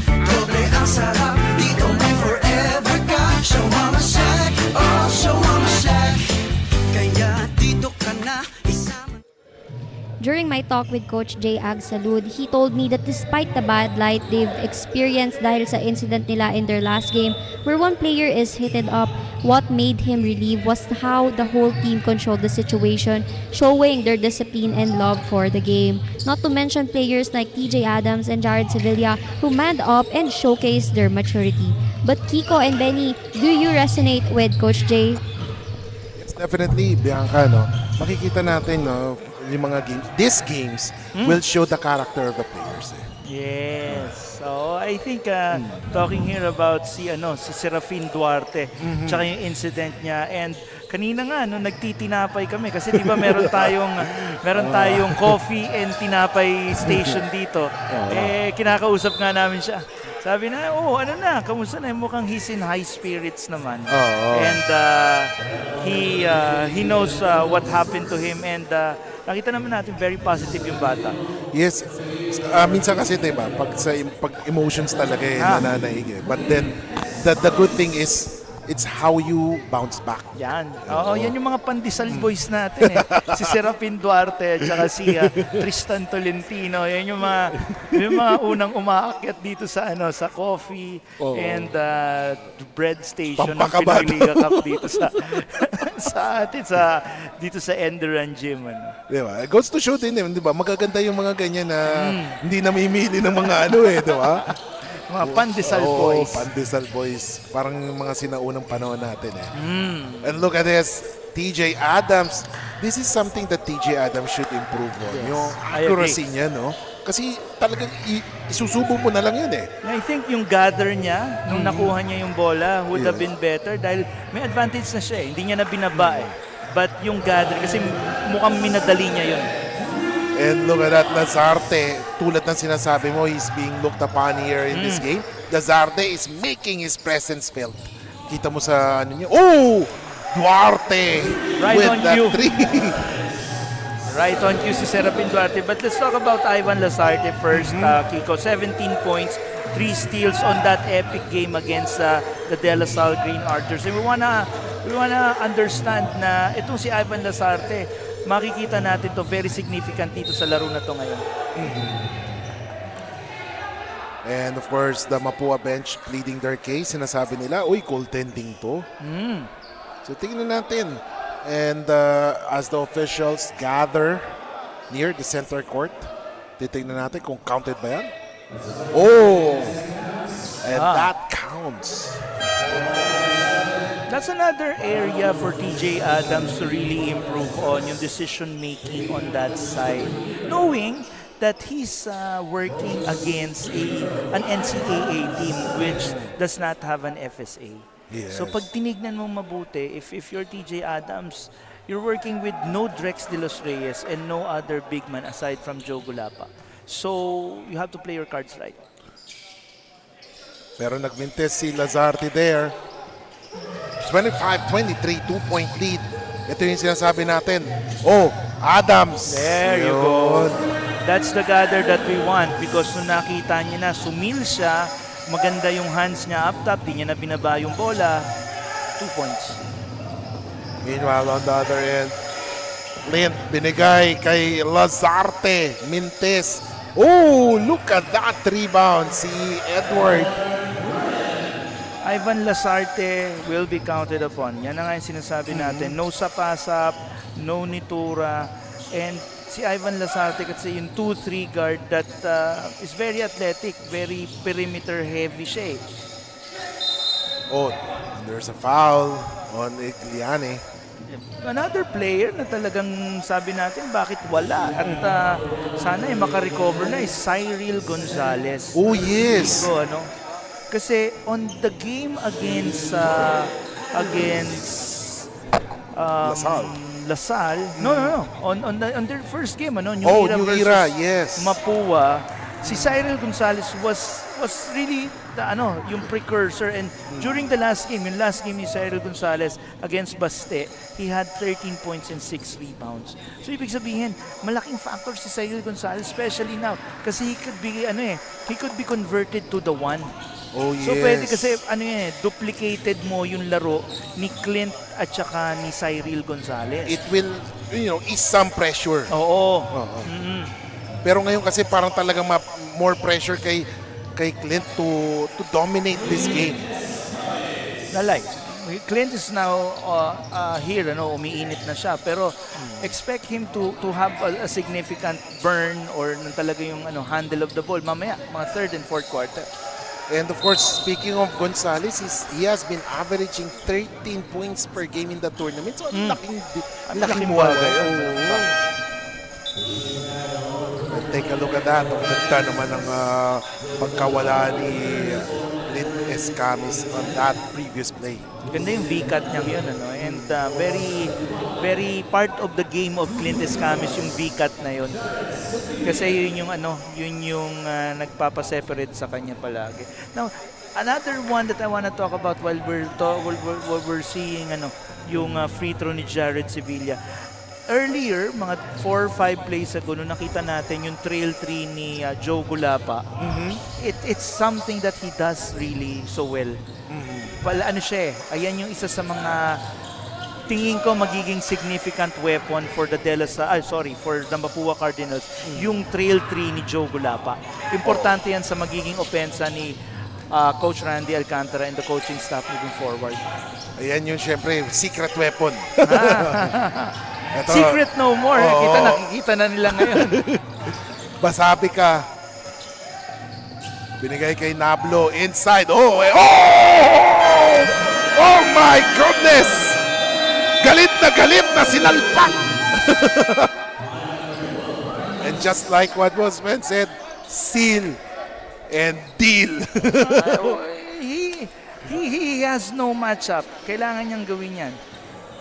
Speaker 1: Doble ang sarap, dito may forever ka. Shawarma Shack, oh Shawarma Shack. Kaya dito ka na isama.
Speaker 3: During my talk with Coach Jay Agsalud, he told me that despite the bad light they've experienced dahil sa incident nila in their last game, where one player is heated up, what made him relieve was how the whole team controlled the situation, showing their discipline and love for the game. Not to mention players like TJ Adams and Jared Sevilla who manned up and showcased their maturity. But Kiko and Benny, do you resonate with Coach Jay?
Speaker 4: Yes, definitely, Bianca, no? Makikita natin, no, yung mga games. These games will show the character of the players.
Speaker 5: Yes. So I think talking here about si Serafin Duarte tsaka yung incident niya, and kanina nga nagtitinapay kami kasi 'di ba meron tayong coffee and tinapay station dito. Kinakausap nga namin siya. Sabi na, kamusta na? Mukhang he's in high spirits naman. And he knows what happened to him, and nakita naman natin very positive yung bata.
Speaker 4: Yes. Minsan kasi, diba, pag emotions talaga nananaig. But then, the good thing is, it's how you bounce back.
Speaker 5: Yan. Yan yung mga pandesal boys natin eh. Si Serafin Duarte at saka si Tristan Tolentino. Yan yung mga unang umaakyat dito sa coffee and bread station ng Pinoyliga Cup dito dito sa ENDERUN gym.
Speaker 4: Diba? It goes to show din, diba? Magaganda yung mga ganyan na hindi namimili ng mga diba?
Speaker 5: Mga pandesal boys.
Speaker 4: Pandesal boys. Parang yung mga sinaunang panahon natin eh. And look at this. TJ Adams. This is something that TJ Adams should improve on.
Speaker 5: Yes,
Speaker 4: Yung accuracy niya, no? Kasi talagang isusubo mo na lang yun eh.
Speaker 5: I think yung gather niya, nung nakuha niya yung bola, would have been better dahil may advantage na siya eh. Hindi niya na binaba eh. But yung gather, kasi mukhang minadali niya yun.
Speaker 4: And look at that, Lazarte. Tulad ng sinasabi mo, he's being looked upon here in this game. Lazarte is making his presence felt. Kita mo sa niya. Oh! Duarte!
Speaker 5: Right
Speaker 4: with
Speaker 5: on
Speaker 4: that
Speaker 5: you.
Speaker 4: three.
Speaker 5: Right on cue si Serafin Duarte. But let's talk about Ivan Lazarte first, Kiko. 17 points, 3 steals on that epic game against the De La Salle Green Archers. And we wanna understand na itong si Ivan Lazarte, makikita natin to very significant dito sa laro na to ngayon.
Speaker 4: And of course, the Mapua bench pleading their case. Sinasabi nila, uy, goaltending to. So tingnan natin. And as the officials gather near the center court, titingnan natin kung counted ba yan. Oh! And that counts.
Speaker 5: That's another area for TJ Adams to really improve on, yung decision making on that side. Knowing that he's working against an NCAA team which does not have an FSA.
Speaker 4: Yes.
Speaker 5: So pag tinignan mo mabuti, if you're TJ Adams, you're working with no Drex de los Reyes and no other big man aside from Joe Gulapa. So you have to play your cards right.
Speaker 4: Pero nagmintes si Lazarte there. 25-23, 2-point lead. Ito yung sinasabi natin. Oh, Adams.
Speaker 5: There you go. That's the gather that we want because nung nakita niya na, sumil siya, maganda yung hands niya up top, di niya na binaba yung bola. 2 points.
Speaker 4: Meanwhile, on the other end, Clint binigay kay Lazarte. Mintes. Oh, look at that rebound. Si Edward.
Speaker 5: Ivan Lazarte will be counted upon. Yan na nga yung sinasabi natin. No sapasap, no nitura, and si Ivan Lazarte kasi yung 2-3 guard that is very athletic, very perimeter heavy siya.
Speaker 4: Oh, and there's a foul on Igliani.
Speaker 5: Another player na talagang sabi natin bakit wala at sana makarecover na is Cyril Gonzalez.
Speaker 4: Oh, yes.
Speaker 5: So, kasi on the game against Lasal. No. On their first game, New Era
Speaker 4: New
Speaker 5: versus
Speaker 4: Era, yes.
Speaker 5: Mapua, si Cyril Gonzalez was really yung precursor, and during the last game ni Cyril Gonzalez against Baste, he had 13 points and 6 rebounds. So ibig sabihin, malaking factor si Cyril Gonzalez, especially now kasi he could be converted to the one.
Speaker 4: Oh, yes.
Speaker 5: So pwede kasi duplicated mo yung laro ni Clint at saka ni Cyril Gonzalez.
Speaker 4: It will, ease some pressure.
Speaker 5: Oo.
Speaker 4: Pero ngayon kasi parang talagang more pressure kay Clint to dominate this game.
Speaker 5: Clint is now here, umiinit na siya, pero expect him to have a significant burn or talaga yung handle of the ball mamaya, mga third and fourth quarter.
Speaker 4: And of course, speaking of Gonzalez, he has been averaging 13 points per game in the tournament. So, laking
Speaker 5: bagay.
Speaker 4: Take a look at that. Ang ganda naman ng pagkawala ni Clint Escamis on that previous play.
Speaker 5: Ganda yung V-cut niya yun, and very, very part of the game of Clint Escamis yung V-cut na yun. Kasi yun yung nagpapaseparate sa kanya palagi. Now, another one that I want to talk about while we're seeing yung free throw ni Jared Sevilla. Earlier, mga 4 or 5 plays ago, nung nakita natin yung trail 3 ni Joe Gulapa, it's something that he does really so well. Ayan yung isa sa mga tingin ko magiging significant weapon for the for the Mapua Cardinals, yung trail 3 ni Joe Gulapa. Importante yan sa magiging opensa ni Coach Randy Alcantara and the coaching staff moving forward.
Speaker 4: Ayan yung syempre secret weapon.
Speaker 5: Secret no more. Nakikita na nila ngayon.
Speaker 4: Basabi ka. Binigay kay Nablo inside. Oh my goodness! Galit na sinalpak. And just like what was said, seal and deal.
Speaker 5: He has no matchup. Kailangan niyang gawin yan.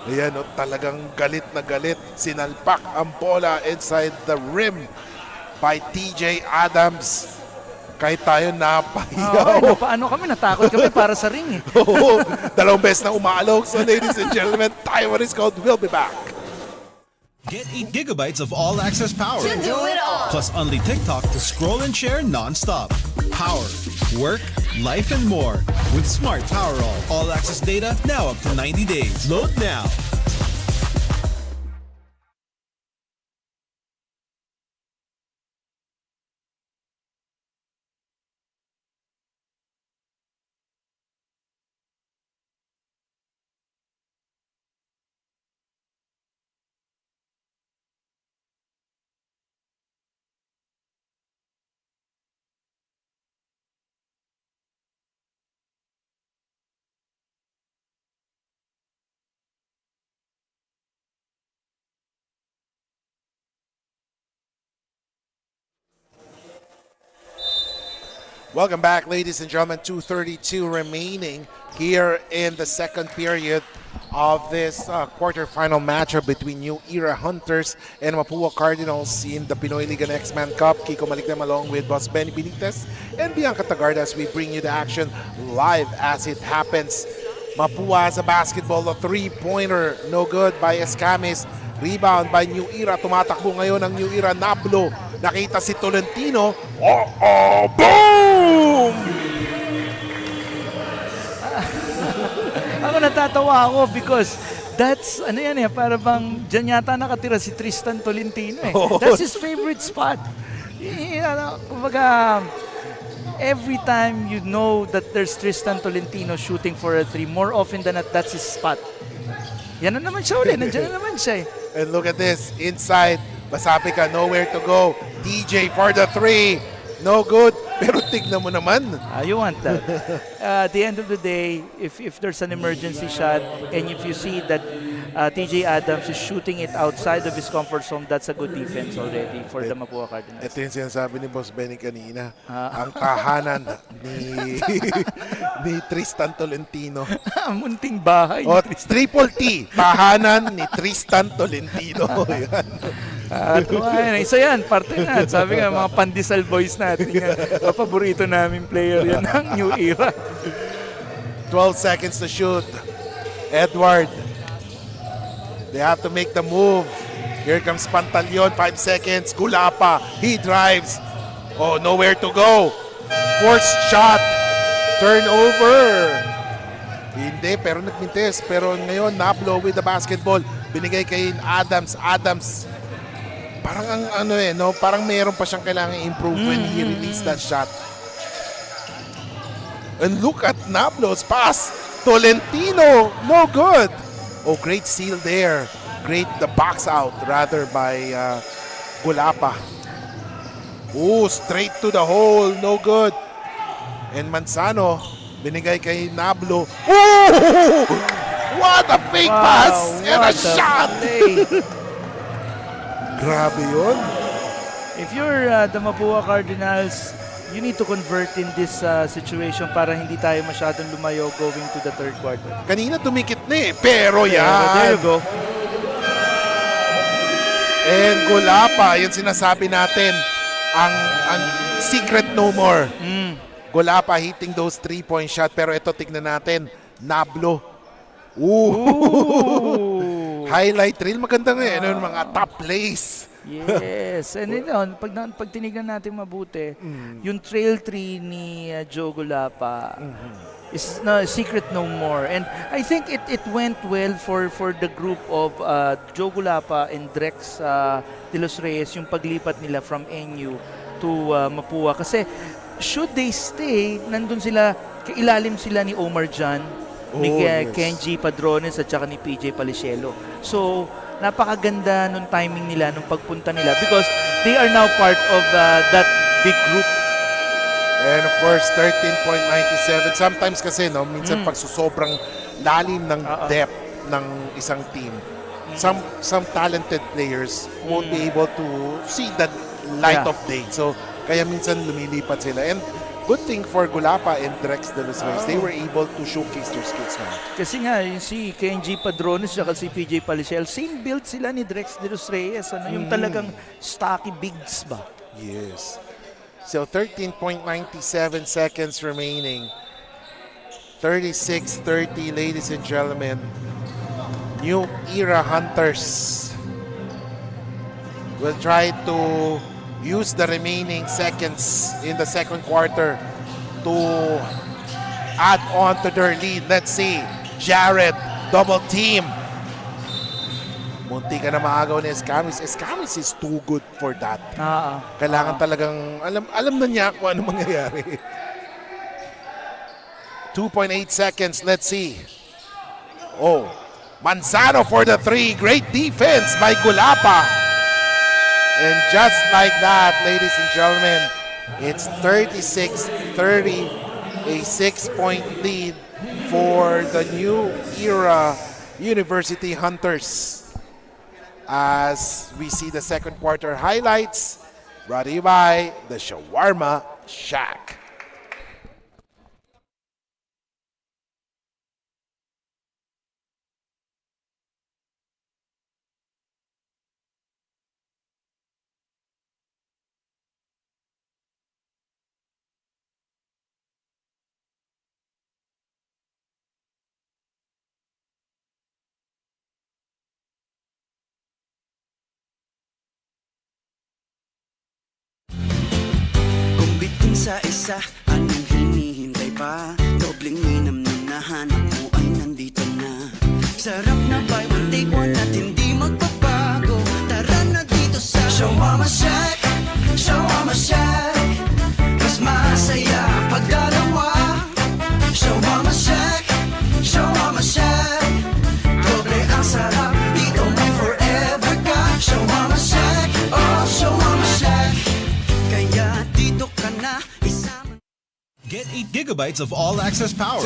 Speaker 4: Ayan, talagang galit na galit. Sinalpak ang bola inside the rim by TJ Adams. Kahit tayo napahiyaw.
Speaker 5: Paano kami? Natakot kami para sa ring.
Speaker 4: Oo, 2 beses na umaalok. So ladies and gentlemen, Taiwan is called. We'll be back.
Speaker 2: Get 8 gigabytes of all-access power. Plus only TikTok to scroll and share non-stop. Power, work, life, and more. With Smart Power all-access data now up to 90 days. Load now.
Speaker 4: Welcome back, ladies and gentlemen. 2:32 remaining here in the second period of this quarterfinal matchup between New Era Hunters and Mapua Cardinals in the Pinoyliga Next Man Cup. Kiko Malikdem along with Boss Benny Benitez and Bianca Tagarda as we bring you the action live as it happens. Mapua has a basketball, a three-pointer, no good by Escamis. Rebound by New Era. Tumatakbo ngayon ang New Era. Nablo. Nakita si Tolentino. Boom!
Speaker 5: Ako natatawa ako because that's, para bang dyan yata nakatira si Tristan Tolentino eh. That's his favorite spot. Kumbaga, every time you know that there's Tristan Tolentino shooting for a three, more often than not, that's his spot. Yan na naman siya ulit. Nandiyan na naman siya eh.
Speaker 4: And look at this. Inside. Basapika, nowhere to go. DJ for the three. No good. Pero tignan mo naman.
Speaker 5: You want that. At the end of the day, if there's an emergency shot and if you see that TJ Adams is shooting it outside of his comfort zone. That's a good defense already for the Mapua Cardinals.
Speaker 4: Ito yung sinasabi ni Boss Benny kanina. Ang tahanan ni ni Tristan Tolentino.
Speaker 5: Munting bahay.
Speaker 4: O, triple T. Tahanan ni Tristan Tolentino. Yan.
Speaker 5: Isa yan, parte na. Sabi nga, mga pandesal boys natin yan. Paborito namin player yan ng New Era.
Speaker 4: 12 seconds to shoot. Edward. They have to make the move. Here comes Pantaleon. 5 seconds. Gulapa. He drives. Oh, nowhere to go. Forced shot. Turnover. Hindi, pero nagmintis. Pero ngayon, Nablo with the basketball. Binigay kay Adams. Adams. Parang ang ano no? Parang mayroon pa siyang kailangan improve when he released that shot. And look at Nablo's pass. Tolentino. No good. Oh, great steal there. Great the box out rather by Gulapa. Oh, straight to the hole. No good. And Manzano, binigay kay Nablo. Oh! What a fake pass and a shot! Grabe yun.
Speaker 5: If you're the Mapua Cardinals, you need to convert in this situation para hindi tayo masyadong lumayo going to the third quarter.
Speaker 4: Kanina tumikit na eh, pero yan.
Speaker 5: There you go.
Speaker 4: And Gulapa, yun sinasabi natin, ang secret no more. Gulapa hitting those 3-point shot, pero ito tignan natin, Nablo. Ooh. Highlight reel, maganda nga yun, mga top plays.
Speaker 5: Yes. And pag tinignan natin mabuti, yung trail 3 ni Joe Gulapa is no secret no more. And I think it went well for the group of Joe Gulapa and Drex de los Reyes, yung paglipat nila from NU to Mapua. Kasi should they stay, nandun sila, kailalim sila ni Omar Jan, ni Kenji Padrones at saka ni PJ Palicielo. So, napakaganda nung timing nila, nung pagpunta nila because they are now part of that big group.
Speaker 4: And of course, 13.97. Sometimes kasi, no, minsan pag sobrang lalim ng depth ng isang team, some talented players won't be able to see the light of day. So, kaya minsan lumilipat sila. And good thing for Gulapa and Drex de los Reyes, they were able to showcase their skills now.
Speaker 5: Kasi nga, yung si Kenji Padrones at si PJ Paliciel, same build sila ni Drex de los Reyes. Ano, yung talagang stocky bigs ba?
Speaker 4: Yes. So 13.97 seconds remaining. 36-30, ladies and gentlemen. New Era Hunters will try to use the remaining seconds in the second quarter to add on to their lead. Let's see. Jared, double team. Munti ka na maagaw ni Escamis. Escamis is too good for that. Kailangan talagang, alam na niya kung ano mangyayari. 2.8 seconds. Let's see. Oh, Manzano for the 3. Great defense by Gulapa. And just like that, ladies and gentlemen, it's 36-30, a 6-point lead for the New Era University Hunters. As we see the second quarter highlights, brought to you by the Shawarma Shack.
Speaker 1: Sa isa, anong hinihintay pa? Dobleng minam na nahanap mo ay nandito na. Sarap na buy one take one at hindi magbabago. Tara na dito sa Shawarma Shack, Shawarma Shack. Mas masaya pag dalawa. Shawarma Shack, Shawarma Shack. Doble ang sarap, dito may forever ka. Shawarma Shack, oh Shawarma Shack. Kaya dito ka na.
Speaker 2: Get 8 gigabytes of all-access power.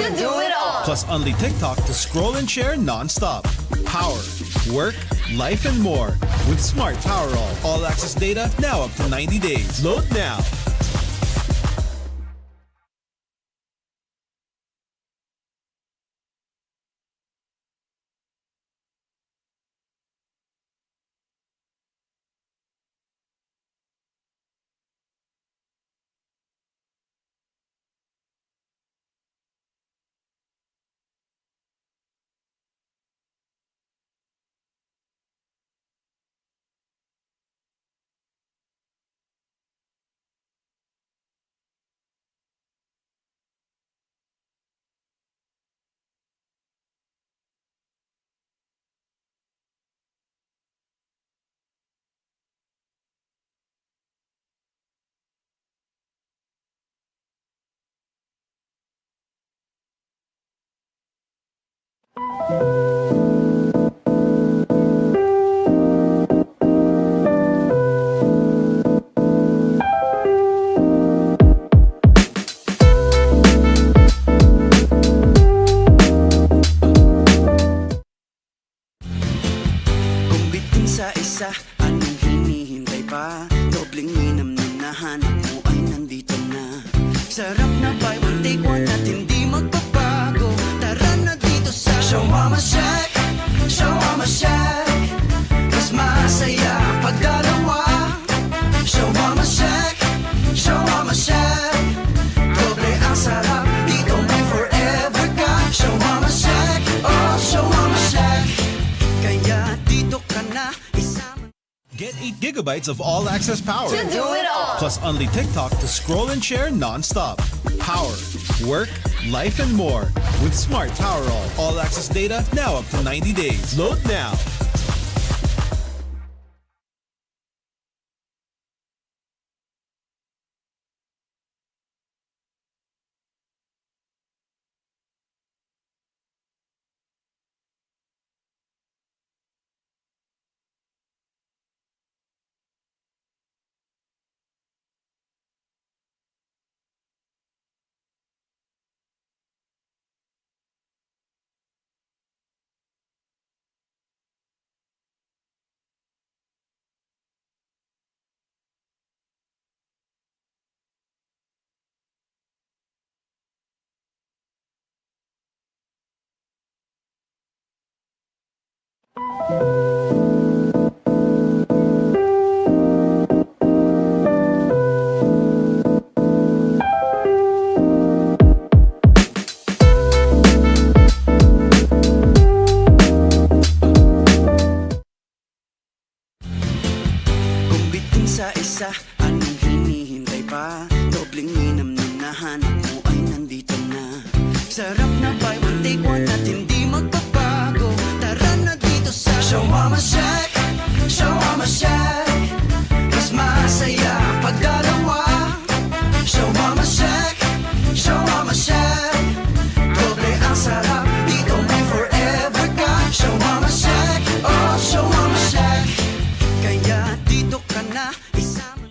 Speaker 2: Plus only TikTok to scroll and share non-stop. Power, work, life, and more. With Smart Power all-access data now up to 90 days. Load now.
Speaker 1: Kung bitin sa isa, anong hinihintay pa? Dobleng minam na nahanap mo ay nandito na. Sarap na buy one take one at hindi magbabago. Tara na dito sa Shawarma Shack, Shawarma Shack. Mas masaya pag dalawa. Shawarma Shack, Shawarma Shack. Doble ang sarap, dito may forever ka. Shawarma Shack, oh Shawarma Shack. Kaya dito ka na isama.
Speaker 2: Get 8 gigabytes of all-access power. Plus only TikTok to scroll and share non-stop. Power, work, life, and more. With Smart Power all-access data now up to 90 days. Load now.
Speaker 1: Kung bitin sa isa, anong hinihintay pa? Dobleng minam na nahanap mo ay nandito na. Sarap na buy one take one at hindi magbabago. Tara na dito sa Shawarma Shack, Shawarma Shack. Mas masaya pag dalawa. Shawarma Shack, Shawarma Shack. Doble ang sarap, dito may forever ka. Shawarma Shack, oh Shawarma Shack. Kaya dito ka na isama.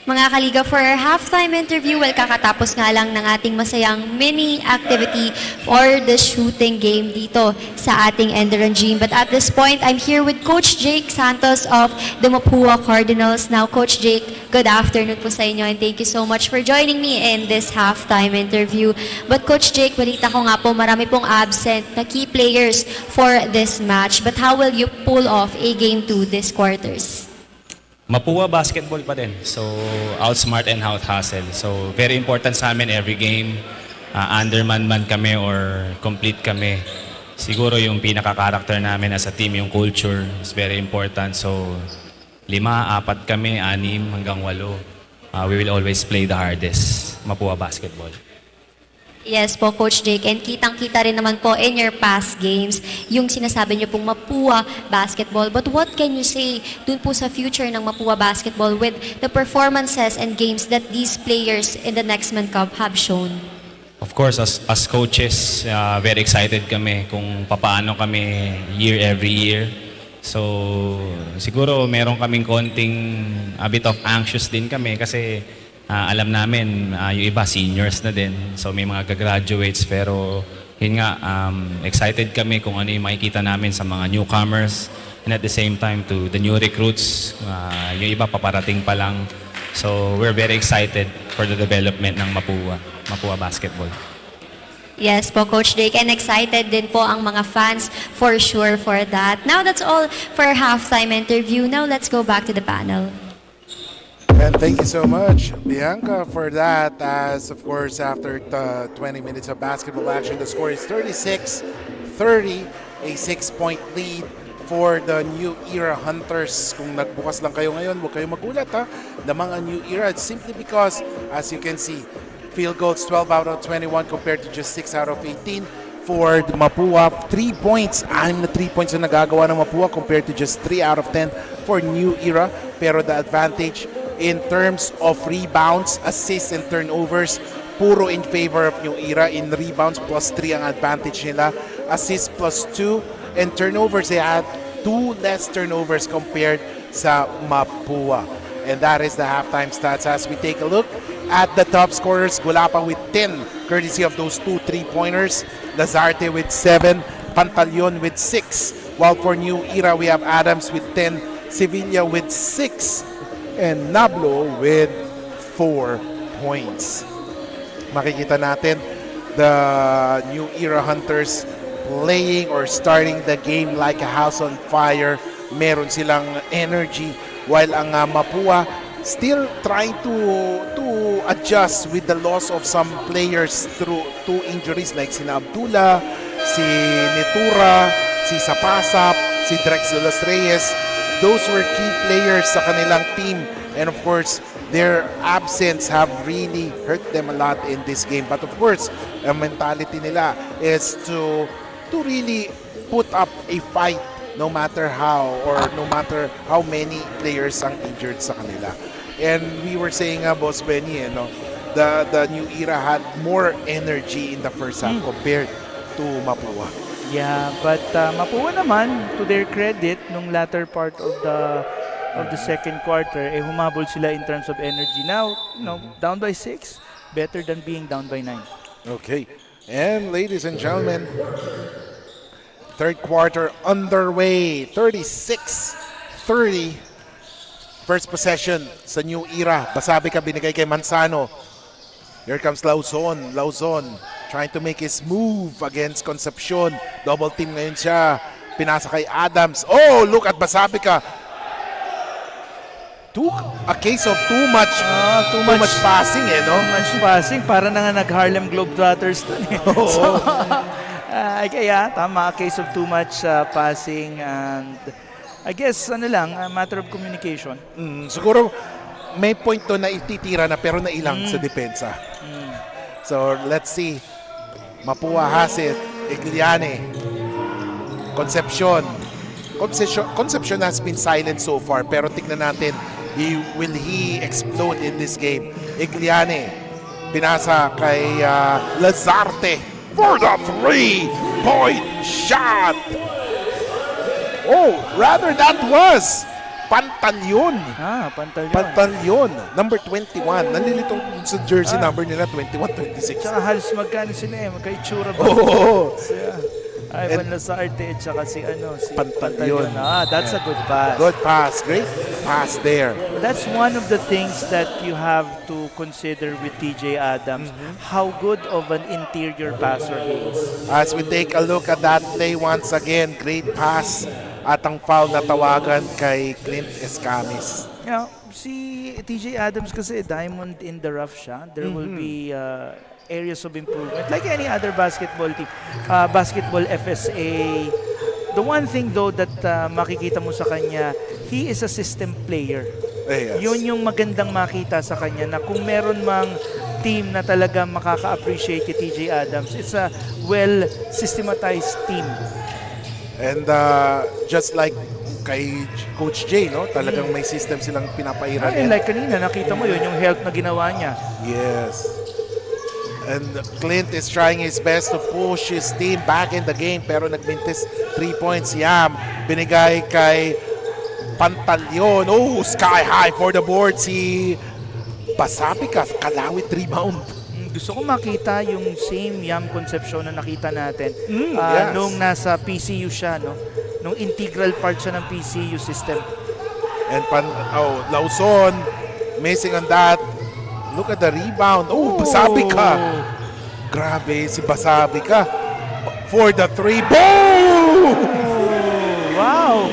Speaker 3: Mga kaliga, for our halftime interview, well, kakatapos nga lang ng ating masayang mini activity for the shooting game dito sa ating ENDERUN gym. But at this point, I'm here with Coach Jake Santos of the Mapua Cardinals. Now, Coach Jake, good afternoon po sa inyo and thank you so much for joining me in this halftime interview. But Coach Jake, balita ko nga po, marami pong absent na key players for this match. But how will you pull off a game 2 this quarters?
Speaker 7: Mapua basketball pa din. So, outsmart and out-hustle. So, very important sa amin every game. Underman-man kami or complete kami. Siguro yung pinaka-character namin as a team, yung culture is very important. So, 5, 4 kami, 6 hanggang 8. We will always play the hardest. Mapua basketball.
Speaker 3: Yes po, Coach Jake. And kitang-kita rin naman po in your past games yung sinasabi niyo pong Mapua basketball. But what can you say dun po sa future ng Mapua basketball with the performances and games that these players in the Next Man Cup have shown?
Speaker 7: Of course, as coaches, very excited kami kung papaano kami every year. So, siguro meron kaming konting a bit of anxious din kami kasi Alam namin, yung iba seniors na din. So may mga gagraduates pero yun nga, excited kami kung ano yung makikita namin sa mga newcomers and at the same time to the new recruits. Yung iba paparating pa lang. So we're very excited for the development ng Mapua basketball.
Speaker 3: Yes po, Coach Jake, and excited din po ang mga fans for sure for that. Now that's all for halftime interview. Now let's go back to the panel.
Speaker 4: And thank you so much, Bianca, for that. As of course, after 20 minutes of basketball action, the score is 36-30, a 6-point lead for the New Era Hunters. Kung nagbukas lang kayo ngayon, huwag kayong magulat ha. Damang ang New Era, it's simply because, as you can see, field goals 12 out of 21 compared to just 6 out of 18 for the Mapua. 3 points, 6 na 3 points na nagagawa ng Mapua compared to just 3 out of 10 for New Era. Pero the advantage in terms of rebounds, assists, and turnovers, puro in favor of New Era. In rebounds, +3 ang advantage nila. Assists +2, and turnovers, they had 2 less turnovers compared sa Mapua. And that is the halftime stats. As we take a look at the top scorers, Gulapa with 10, courtesy of those 2 3-pointers. Lazarte with 7, Pantaleon with 6. While for New Era, we have Adams with 10, Sevilla with 6, and Nablo with 4 points. Makikita natin the New Era Hunters playing or starting the game like a house on fire. Meron silang energy, while ang Mapua still trying to adjust with the loss of some players through 2 injuries like si Abdullah, si Netura, si Sapasap, si Drexel Los Reyes. Those were key players sa kanilang team, and of course their absence have really hurt them a lot in this game. But of course, ang mentality nila is to really put up a fight no matter how or no matter how many players ang injured sa kanila. And we were saying, Boss Benny, the New Era had more energy in the first half compared to Mapua.
Speaker 5: Yeah, but Mapua naman, to their credit, nung latter part of the second quarter, humabol sila in terms of energy. Now, down by 6, better than being down by 9.
Speaker 4: Okay. And ladies and gentlemen, third quarter underway, 36-30. First possession sa New Era. Basabi ka binigay kay Manzano. Here comes Lauzon. Lauzon trying to make his move against Concepcion. Double team ngayon siya. Pinasa kay Adams. Oh, look at Basabi ka. A case of too much passing, no?
Speaker 5: Too much passing. Para na nga nag-Harlem Globetrotters. So, kaya, tama. A case of too much passing, and I guess, a matter of communication.
Speaker 4: Siguro, may point to na ititira na pero nailang sa depensa. So, let's see. Mapua has it. Igliane. Concepcion. Concepcion has been silent so far, pero tignan natin, will he explode in this game? Igliane. Pinasa kay Lazarte for the 3-point shot. Oh, rather that was Pantaleon.
Speaker 5: Pantaleon.
Speaker 4: Pantaleon, number 21. Nalilitong sa jersey number nila, 21-26.
Speaker 5: Tsaka halos magkano sila magkaitsura ba?
Speaker 4: Oo.
Speaker 5: Ivan Lazarte at saka si
Speaker 4: Pantaleon.
Speaker 5: That's a good pass.
Speaker 4: Good pass. Great pass there.
Speaker 5: That's one of the things that you have to consider with TJ Adams, how good of an interior passer he is.
Speaker 4: As we take a look at that play once again, great pass at ang foul na tawagan kay Clint Escamis.
Speaker 5: Si TJ Adams kasi diamond in the rough siya. There will be areas of improvement like any other basketball team, basketball FSA. The one thing though that makikita mo sa kanya, he is a system player.
Speaker 4: Yes.
Speaker 5: Yun yung magandang makita sa kanya, na kung meron mang team na talaga makaka-appreciate kay TJ Adams, it's a well systematized team.
Speaker 4: And just like kay Coach J, talagang may system silang pinapairan.
Speaker 5: Like kanina, nakita mo yun, yung help na ginawa niya.
Speaker 4: Yes. And Clint is trying his best to push his team back in the game, pero nagmintis 3 points. Yam, binigay kay Pantaleon. Oh, sky high for the board si Basabika, kalawit rebound.
Speaker 5: Gusto ko makita yung same Yam Concepcion na nakita natin
Speaker 4: Yes.
Speaker 5: nung nasa PCU siya, no? Nung integral part siya ng PCU system.
Speaker 4: And Lawson missing on that. Look at the rebound. Oh, Basabika. Grabe si Basabika. For the three. Boom!
Speaker 5: Wow!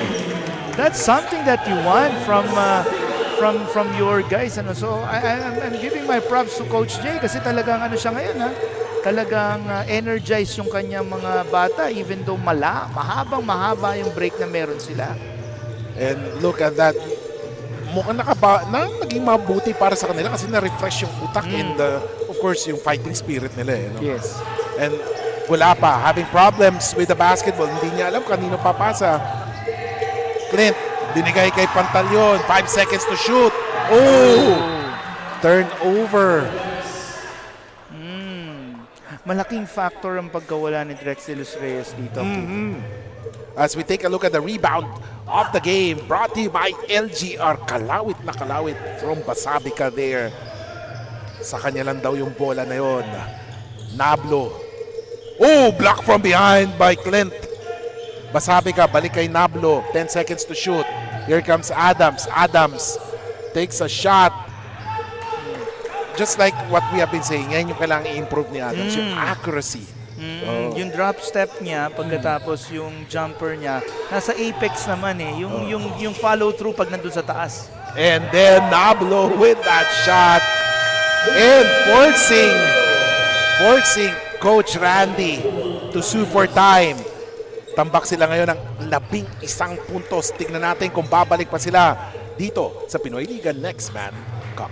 Speaker 5: That's something that you want from your guys. Ano? So I'm giving my props to Coach Jay kasi talagang ano siya ngayon, ha? Talagang energized yung kanyang mga bata even though mahaba yung break na meron sila.
Speaker 4: And look at that. Mukhang naging mabuti para sa kanila kasi na-refresh yung utak and of course yung fighting spirit nila. No?
Speaker 5: Yes.
Speaker 4: And wala pa. Having problems with the basketball. Hindi niya alam kanino papasa. Clint, binigay kay Pantalyon. 5 seconds to shoot. Oh! Turnover.
Speaker 5: Malaking factor ang pagkawala ni Drex de los Reyes dito.
Speaker 4: As we take a look at the rebound of the game, brought to you by LGR. Kalawit na kalawit from Basabika there. Sa kanya lang daw yung bola na yon. Nablo. Oh, block from behind by Clint. Basabika, balik kay Nablo. 10 seconds to shoot. Here comes Adams. Adams takes a shot. Just like what we have been saying, yan yung kailangan i-improve ni Adams, yung accuracy.
Speaker 5: Yung drop step niya, pagkatapos yung jumper niya, nasa apex naman eh. Yung follow through pag nandun sa taas.
Speaker 4: And then Nablo with that shot. And forcing Coach Randy to sue for time. Tambak sila ngayon ng 11 puntos. Tignan natin kung babalik pa sila dito sa Pinoyliga Next Man Cup.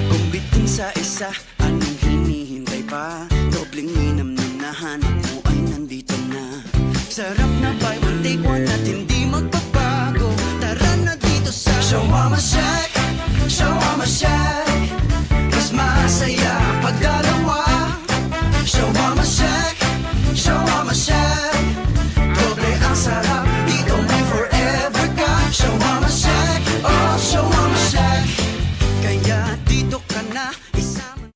Speaker 1: Kung bitin sa isa, anong hinihintay pa? Dobling minam na nahanap mo ay nandito na. Sarap na buy one take one at hindi magbabago. Tara na dito sa Shawarma Shack, Shawarma Shack. Mas masaya pag dalawa. Shawarma Shack, Shawarma Shack. Doble ang sarap, dito may forever ka. Shawarma Shack, oh Shawarma Shack. Kaya dito ka na isama.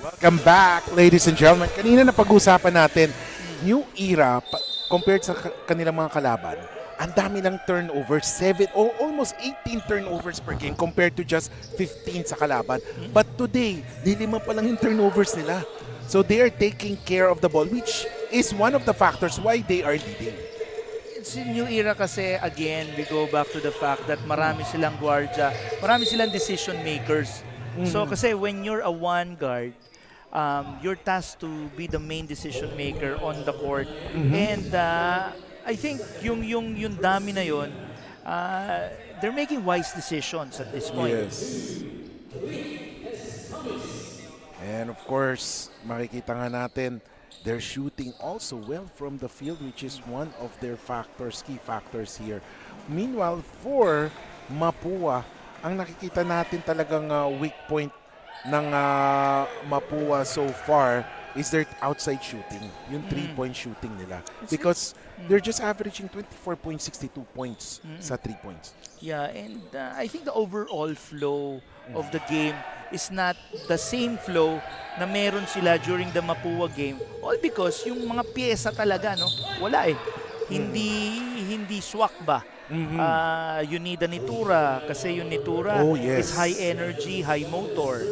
Speaker 4: Welcome back, ladies and gentlemen. Kanina na pag-usapan natin, new era compared sa kanilang mga kalaban. Ang dami ng turnovers, almost 18 turnovers per game compared to just 15 sa kalaban. But today, lilima pa lang yung turnovers nila. So they are taking care of the ball, which is one of the factors why they are leading.
Speaker 5: It's a new era kasi, again, we go back to the fact that marami silang guardia, marami silang decision makers. So kasi when you're a one guard, you're tasked to be the main decision maker on the court. And I think yung dami na yon, they're making wise decisions at this point.
Speaker 4: Yes. And of course, makikita nga natin, they're shooting also well from the field, which is one of their key factors here. Meanwhile, for Mapua, ang nakikita natin talagang weak point ng Mapua so far is their outside shooting, yung 3-point shooting nila. Because they're just averaging 24.62 points sa 3 points.
Speaker 5: Yeah, and I think the overall flow of the game is not the same flow na meron sila during the Mapua game. All because yung mga pyesa talaga, no, wala eh. Hindi swak ba? You need a Nitura kasi yung Nitura is high energy, high motor.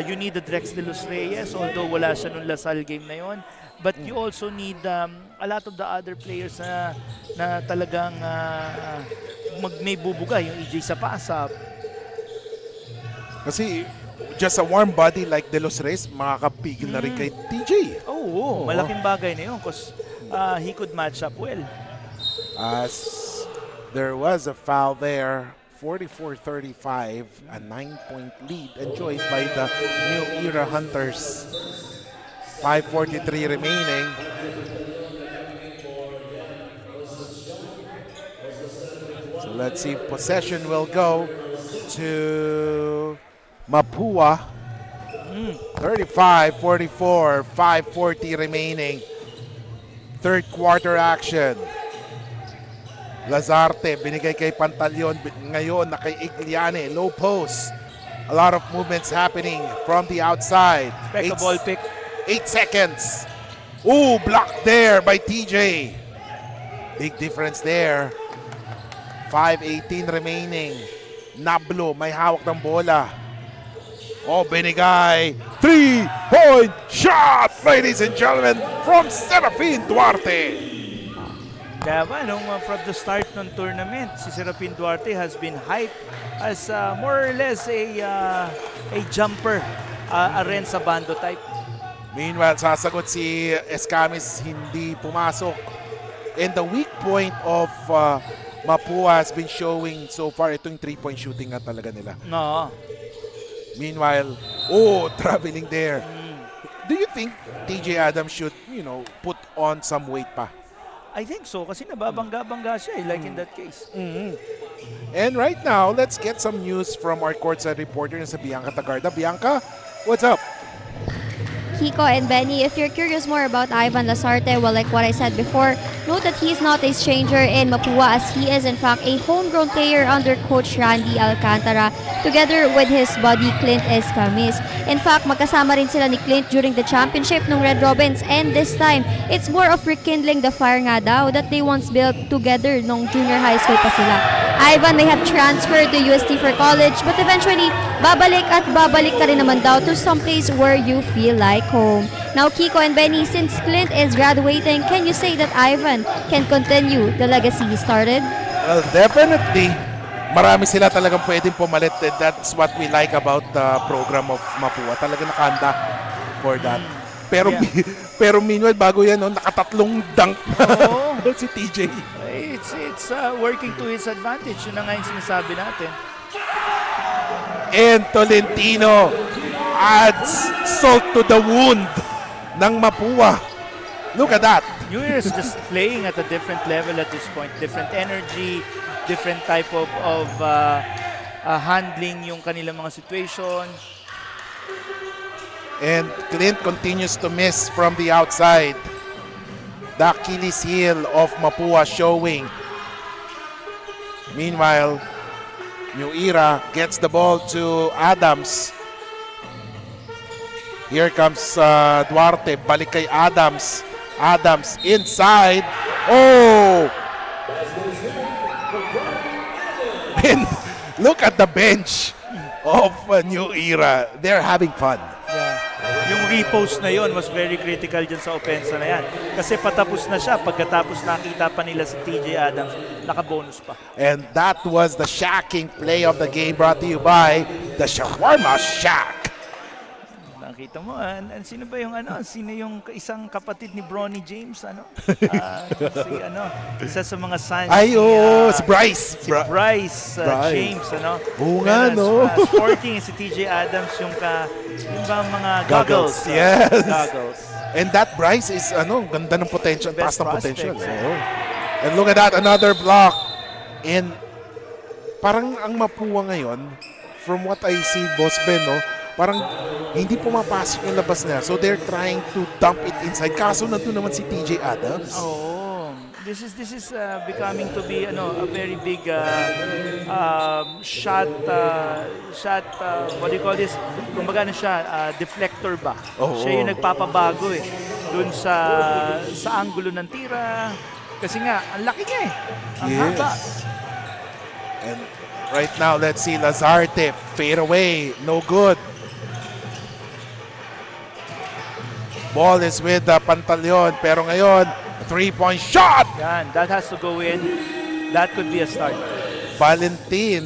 Speaker 5: You need the Drex de los Reyes, although wala siya nung Lasal game na yon. But you also need a lot of the other players na talagang may bubuga, yung EJ sa pasap.
Speaker 4: Kasi just a warm body like De Los Reyes, makakapigil na rin kay TJ.
Speaker 5: Oo, malaking bagay na yun because he could match up well.
Speaker 4: As there was a foul there, 44-35, a 9-point lead enjoyed by the New Era Hunters. 5:43 remaining. So let's see, possession will go to Mapua. 35-44, 5:40 remaining. Third quarter action. Lazarte, binigay kay Pantaleon. Ngayon na kay Igliane. Low post. A lot of movements happening from the outside.
Speaker 5: Expect a ball pick.
Speaker 4: 8 seconds. Ooh, blocked there by TJ. Big difference there. 5:18 remaining. Nablo, may hawak ng bola. Oh, binigay. 3-point shot, ladies and gentlemen, from Serafin Duarte.
Speaker 5: Kaya ba, from the start ng tournament, si Serafin Duarte has been hyped as more or less a jumper, a ren sa bando type.
Speaker 4: Meanwhile, sasagot si Escamis, hindi pumasok. And the weak point of Mapua has been showing so far. Ito yung 3-point shooting nga talaga nila.
Speaker 5: No.
Speaker 4: Meanwhile, traveling there. Do you think TJ Adams should, put on some weight pa?
Speaker 5: I think so, kasi nababangga-bangga siya like in that case.
Speaker 4: And right now, let's get some news from our courtside reporter na si Bianca Tagarda. Bianca, what's up?
Speaker 3: Kiko and Benny, if you're curious more about Ivan Lasarte, well, like what I said before, note that he's not a stranger in Mapua as he is in fact a homegrown player under Coach Randy Alcantara together with his buddy Clint Escamis. In fact, magkasama rin sila ni Clint during the championship ng Red Robins, and this time, it's more of rekindling the fire nga daw that they once built together nung junior high school pa sila. Ivan may have transferred to UST for college, but eventually, babalik ka rin naman daw to some place where you feel like home. Now, Kiko and Benny, since Clint is graduating, can you say that Ivan can continue the legacy he started?
Speaker 4: Well, definitely. Marami sila talagang pwedeng pumalit. That's what we like about the program of Mapua. Talagang nakahanda for that. Pero pero meanwhile, bago yan, nakatatlong dunk si TJ.
Speaker 5: It's working to his advantage. Yun na nga yung sinasabi natin.
Speaker 4: And Tolentino adds salt to the wound ng Mapua. Look at that.
Speaker 5: New Year is just playing at a different level at this point. Different energy, different type of handling yung kanilang mga situation.
Speaker 4: And Clint continues to miss from the outside. The Achilles heel of Mapua showing. Meanwhile, New Era gets the ball to Adams. Here comes Duarte. Balik kay Adams. Adams inside. Oh! And look at the bench of New Era. They're having fun.
Speaker 5: Yeah. Yung repost na yon was very critical dyan sa opensa na yan. Kasi patapos na siya. Pagkatapos nakita pa nila si TJ Adams, nakabonus pa.
Speaker 4: And that was the shacking play of the game brought to you by the Shawarma Shack.
Speaker 5: Nakita mo, sino ba yung sino yung isang kapatid ni Bronny James, isa sa mga sons.
Speaker 4: Si Bryce.
Speaker 5: Si Bryce James,
Speaker 4: Oo nga, no?
Speaker 5: Sporting si TJ Adams yung ba mga goggles.
Speaker 4: Yes.
Speaker 5: Goggles.
Speaker 4: And that Bryce is, ganda ng potential, taas ng potential.
Speaker 5: Prospect.
Speaker 4: And look at that, another block. And parang ang Mapua ngayon, from what I see, Boss Ben, parang hindi pumapasok yung labas niya. So they're trying to dump it inside. Kaso nandun naman si TJ Adams.
Speaker 5: Oh, this is becoming to be a very big shot what do you call this? Kumbaga siya, deflector ba? Siya yung nagpapabago dun sa angulo ng tira. Kasi nga, ang laki niya Ang haba.
Speaker 4: And right now, let's see Lazarte fade away. No good. Ball is with Pantaleon, pero ngayon, 3-point shot!
Speaker 5: Yan, that has to go in. That could be a start.
Speaker 4: Valentin.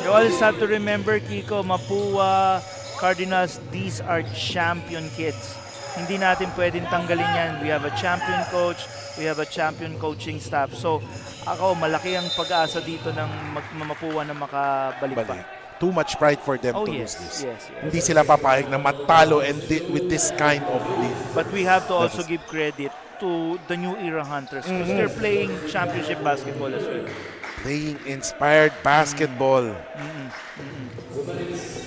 Speaker 5: You always have to remember, Kiko, Mapua Cardinals, these are champion kids. Hindi natin pwedeng tanggalin yan. We have a champion coach, we have a champion coaching staff. So, ako, malaki ang pag-asa dito ng Mapua na makabalik pa.
Speaker 4: Too much pride for them to lose
Speaker 5: yes,
Speaker 4: this.
Speaker 5: yes.
Speaker 4: Hindi sila papayag na matalo and with this kind of lead.
Speaker 5: But we have to also give credit to the New Era Hunters because they're playing championship basketball as well.
Speaker 4: Playing inspired basketball.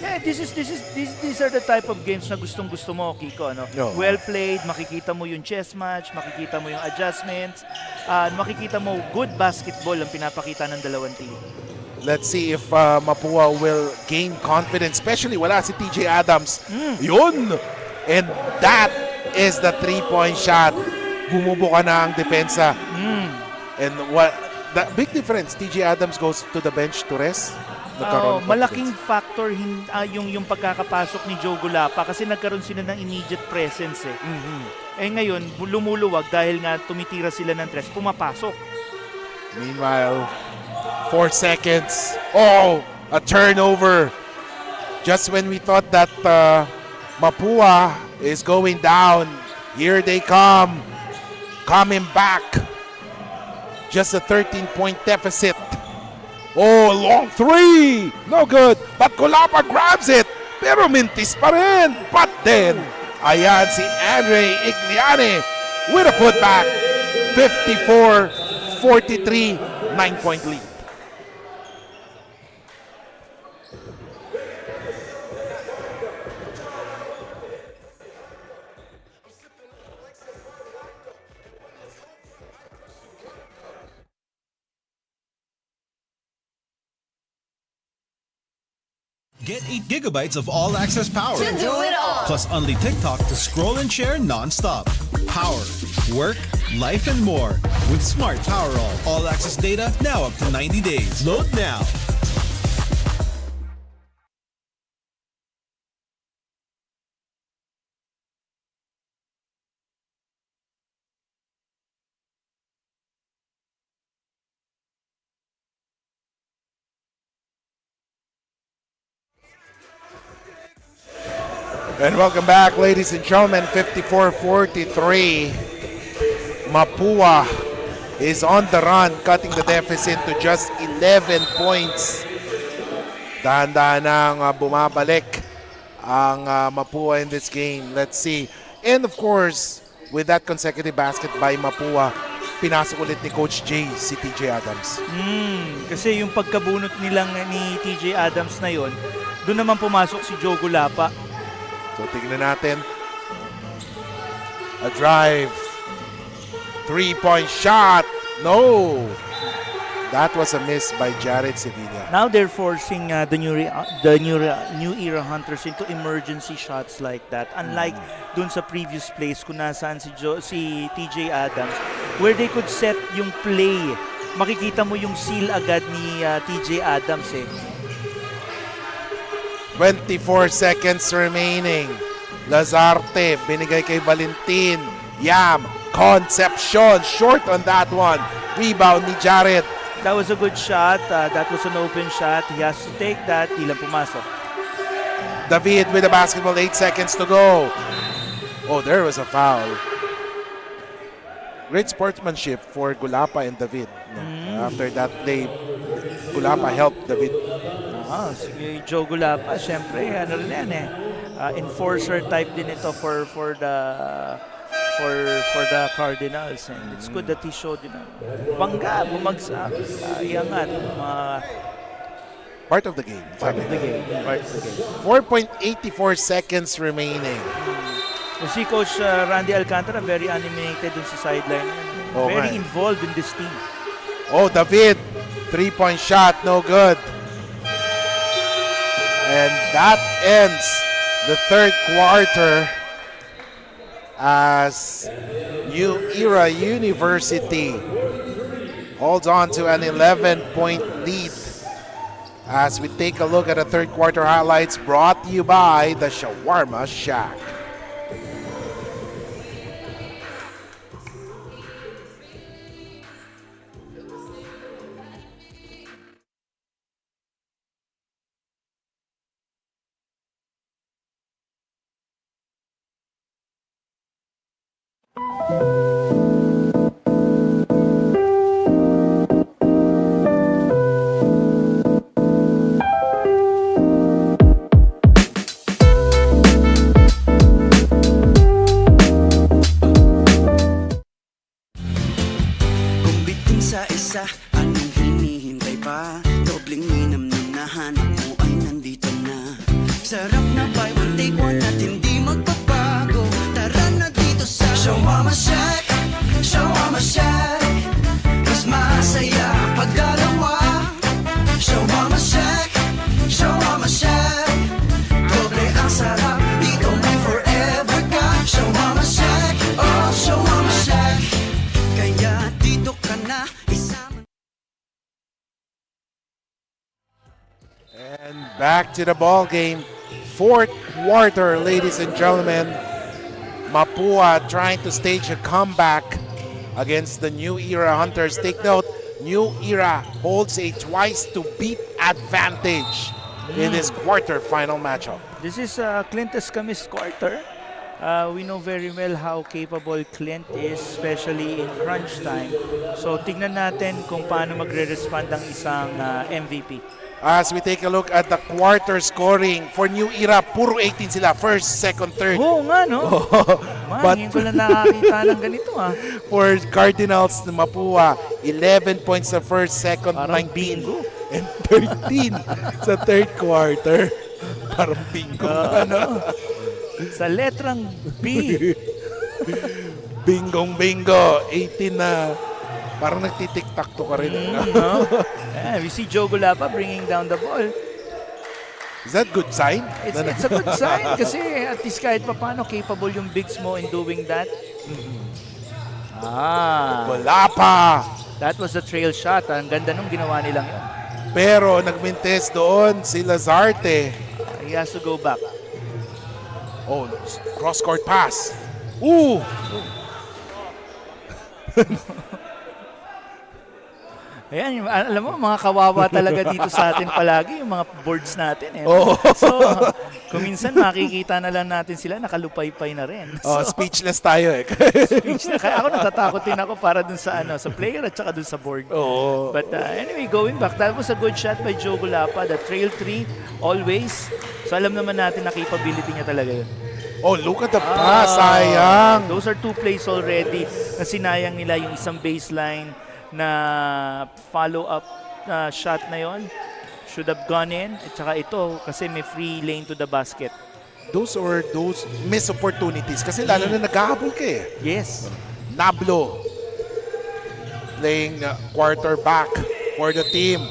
Speaker 5: Yeah, these are the type of games na gustong-gusto mo, Kiko, ano?
Speaker 4: No.
Speaker 5: Well played, makikita mo yung chess match, makikita mo yung adjustments, makikita mo good basketball ang pinapakita ng dalawang team.
Speaker 4: Let's see if Mapua will gain confidence, especially wala si TJ Adams. Yun! And that is the three-point shot. Bumubuka na ang depensa. And what the big difference, TJ Adams goes to the bench to rest.
Speaker 5: Malaking factor yung pagkakapasok ni Joe Gulapa kasi nagkaroon sila ng immediate presence eh. Eh ngayon, lumuluwag dahil nga tumitira sila ng tres, pumapasok.
Speaker 4: Meanwhile, 4 seconds. Oh, a turnover. Just when we thought that Mapua is going down, here they come. Coming back. Just a 13-point deficit. Oh, long three! No good. But Gulapa grabs it. Pero mintis pa rin. But then, ayan si Andre Igliani with a putback. 54-43, 9-point lead.
Speaker 2: Get 8 gigabytes of all-access power. Plus only TikTok to scroll and share non-stop. Power, work, life, and more. With Smart Power all-access data now up to 90 days. Load now.
Speaker 4: And welcome back, ladies and gentlemen. 54-43. Mapua is on the run, cutting the deficit to just 11 points. Dahan-dahan nang bumabalik ang Mapua in this game. Let's see. And of course, with that consecutive basket by Mapua, pinasok ulit ni Coach J si TJ Adams.
Speaker 5: Kasi yung pagkabunot nilang ni TJ Adams na yon, doon naman pumasok si Joe Gulapa.
Speaker 4: So tingnan natin. A drive. 3-point shot. No. That was a miss by Jared Sevilla.
Speaker 5: Now they're forcing the new era hunters into emergency shots like that. Unlike dun sa previous plays kung nasaan si TJ Adams, where they could set yung play. Makikita mo yung seal agad ni TJ Adams eh.
Speaker 4: 24 seconds remaining. Lazarte, binigay kay Valentin. Yam, Concepcion, short on that one. Rebound ni Jared.
Speaker 5: That was a good shot. That was an open shot. He has to take that. Di lang pumasok.
Speaker 4: David with the basketball, 8 seconds to go. Oh, there was a foul. Great sportsmanship for Gulapa and David. After that play, Gulapa helped David.
Speaker 5: Si Joe Gulapa, syempre, ano rin yan eh. Enforcer type din ito for the Cardinals. And it's good that he showed, bangga, bumagsak, iangat.
Speaker 4: Part of the game.
Speaker 5: Part of the game.
Speaker 4: 4.84 seconds remaining.
Speaker 5: Si Coach Randy Alcantara, very animated dun sa sideline. Very involved in this team.
Speaker 4: Oh, David, 3-point shot, no good. And that ends the third quarter as New Era University holds on to an 11-point lead. As we take a look at the third quarter highlights brought to you by the Shawarma Shack.
Speaker 1: Isa, anong hinihintay pa? Dobleng minam na nahanap mo ay nandito na. Sa
Speaker 4: Back to the ball game. Fourth quarter, ladies and gentlemen. Mapua trying to stage a comeback against the New Era Hunters. Take note, New Era holds a twice to beat advantage in this quarter-final matchup.
Speaker 5: This is Clint Escamiz's quarter. We know very well how capable Clint is, especially in crunch time. So tignan natin kung paano magre-respond ang isang MVP.
Speaker 4: As we take a look at the quarter scoring for New Era, puro 18 sila. First, second, third.
Speaker 5: Oo nga, no?
Speaker 4: But
Speaker 5: Ngayon ko lang nakakita ng ganito,
Speaker 4: for Cardinals, Mapua, 11 points sa first, second,
Speaker 5: Parang
Speaker 4: 19,
Speaker 5: bingo.
Speaker 4: and 13 sa third quarter. Parang bingo.
Speaker 5: Sa letrang B.
Speaker 4: Bingong bingo. 18 na. Parang nagtitik-tak to ka rin.
Speaker 5: No? We see Joe Gulapa bringing down the ball.
Speaker 4: Is that good sign?
Speaker 5: It's a good sign kasi at least kahit pa paano capable yung bigs mo in doing that.
Speaker 4: Wala pa.
Speaker 5: That was a trail shot. Ang ganda nung ginawa nilang yun.
Speaker 4: Pero nagmintes doon si Lazarte.
Speaker 5: He has to go back.
Speaker 4: Oh, cross-court pass. Ooh!
Speaker 5: Ayan, alam mo, mga kawawa talaga dito sa atin palagi, yung mga boards natin.
Speaker 4: Oh.
Speaker 5: So, kung minsan makikita na lang natin sila, nakalupay-pay na rin.
Speaker 4: Oh,
Speaker 5: So,
Speaker 4: speechless tayo eh.
Speaker 5: speech na. Kaya ako natatakot din ako para dun sa, sa player at saka dun sa board.
Speaker 4: Oo.
Speaker 5: But anyway, going back, that was a good shot by Joe Gulapa. The trail 3, always. So alam naman natin na capability niya talaga yun.
Speaker 4: Oh, look at the pass. Sayang.
Speaker 5: Those are 2 plays already na sinayang nila yung isang baseline na follow-up shot na yon. Should have gone in. At saka ito, kasi may free lane to the basket.
Speaker 4: Those are those missed opportunities. Kasi lalo na naghahabol ka eh.
Speaker 5: Yes.
Speaker 4: Nablo playing quarterback for the team.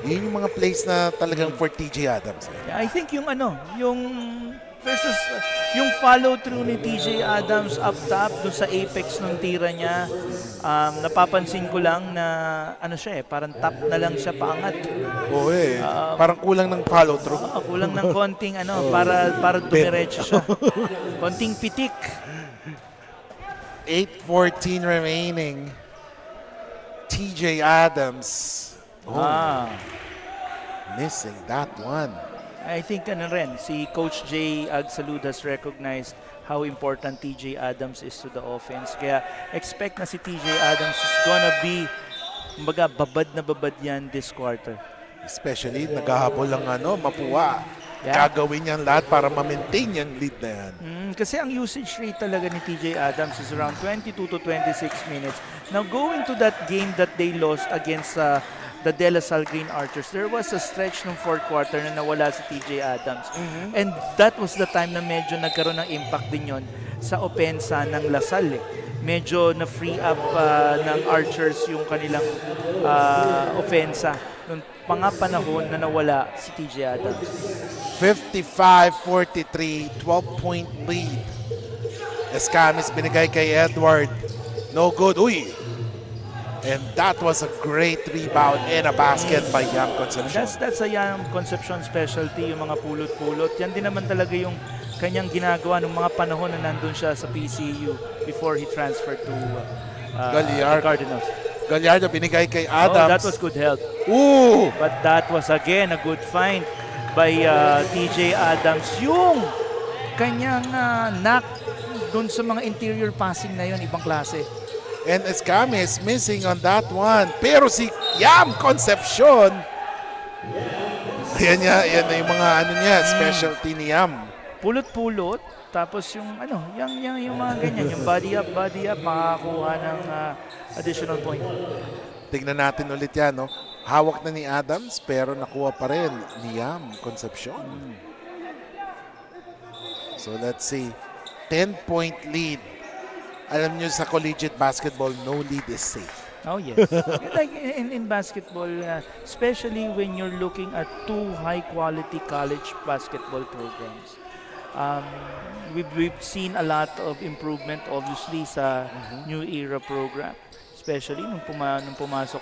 Speaker 4: Yun yung mga plays na talagang for TJ Adams.
Speaker 5: I think yung yung versus yung follow-through ni TJ Adams up top doon sa apex ng tira niya, napapansin ko lang na siya parang top na lang siya paangat.
Speaker 4: Oo eh. Parang kulang ng follow-through.
Speaker 5: Kulang ng konting para dumiretso siya. Konting pitik.
Speaker 4: 8:14 remaining. TJ Adams. Missing that one.
Speaker 5: I think si Coach Jay Agsalud has recognized how important TJ Adams is to the offense. Kaya expect na si TJ Adams is gonna be babad na babad yan this quarter.
Speaker 4: Especially naghahabol lang Mapua.
Speaker 5: Yeah.
Speaker 4: Gagawin yan lahat para ma-maintain yung lead na yan.
Speaker 5: Kasi ang usage rate talaga ni TJ Adams is around 22 to 26 minutes. Now going to that game that they lost against the De La Salle Green Archers, there was a stretch ng fourth quarter na nawala si TJ Adams. And that was the time na medyo nagkaroon ng impact din yon sa opensa ng La Salle. Medyo na-free up ng Archers yung kanilang opensa nung panahon na nawala si TJ Adams.
Speaker 4: 55-43, 12-point lead. Escamis binigay kay Edward. No good. Uy! And that was a great rebound and a basket by Yam Concepcion.
Speaker 5: That's a Yam Concepcion specialty, yung mga pulot-pulot. Yan din naman talaga yung kanyang ginagawa ng mga panahon na nandun siya sa PCU before he transferred to the Cardinals.
Speaker 4: Gallardo binigay kay Adams.
Speaker 5: Oh, that was good help.
Speaker 4: Ooh!
Speaker 5: But that was again a good find by TJ Adams. Yung kanyang knock dun sa mga interior passing na yun, ibang klase.
Speaker 4: And Escamis missing on that one. Pero si Yam Concepcion, yan na yung mga specialty ni Yam.
Speaker 5: Pulot-pulot, tapos yung yung mga ganyan, yung body up, makakuha ng additional point.
Speaker 4: Tignan natin ulit yan, no? Hawak na ni Adams, pero nakuha pa rin ni Yam Concepcion. So let's see. 10-point lead. Alam nyo sa collegiate basketball, no lead is safe.
Speaker 5: Oh yes. Like in basketball, especially when you're looking at 2 high-quality college basketball programs. We've seen a lot of improvement obviously sa New Era program, especially nung pumasok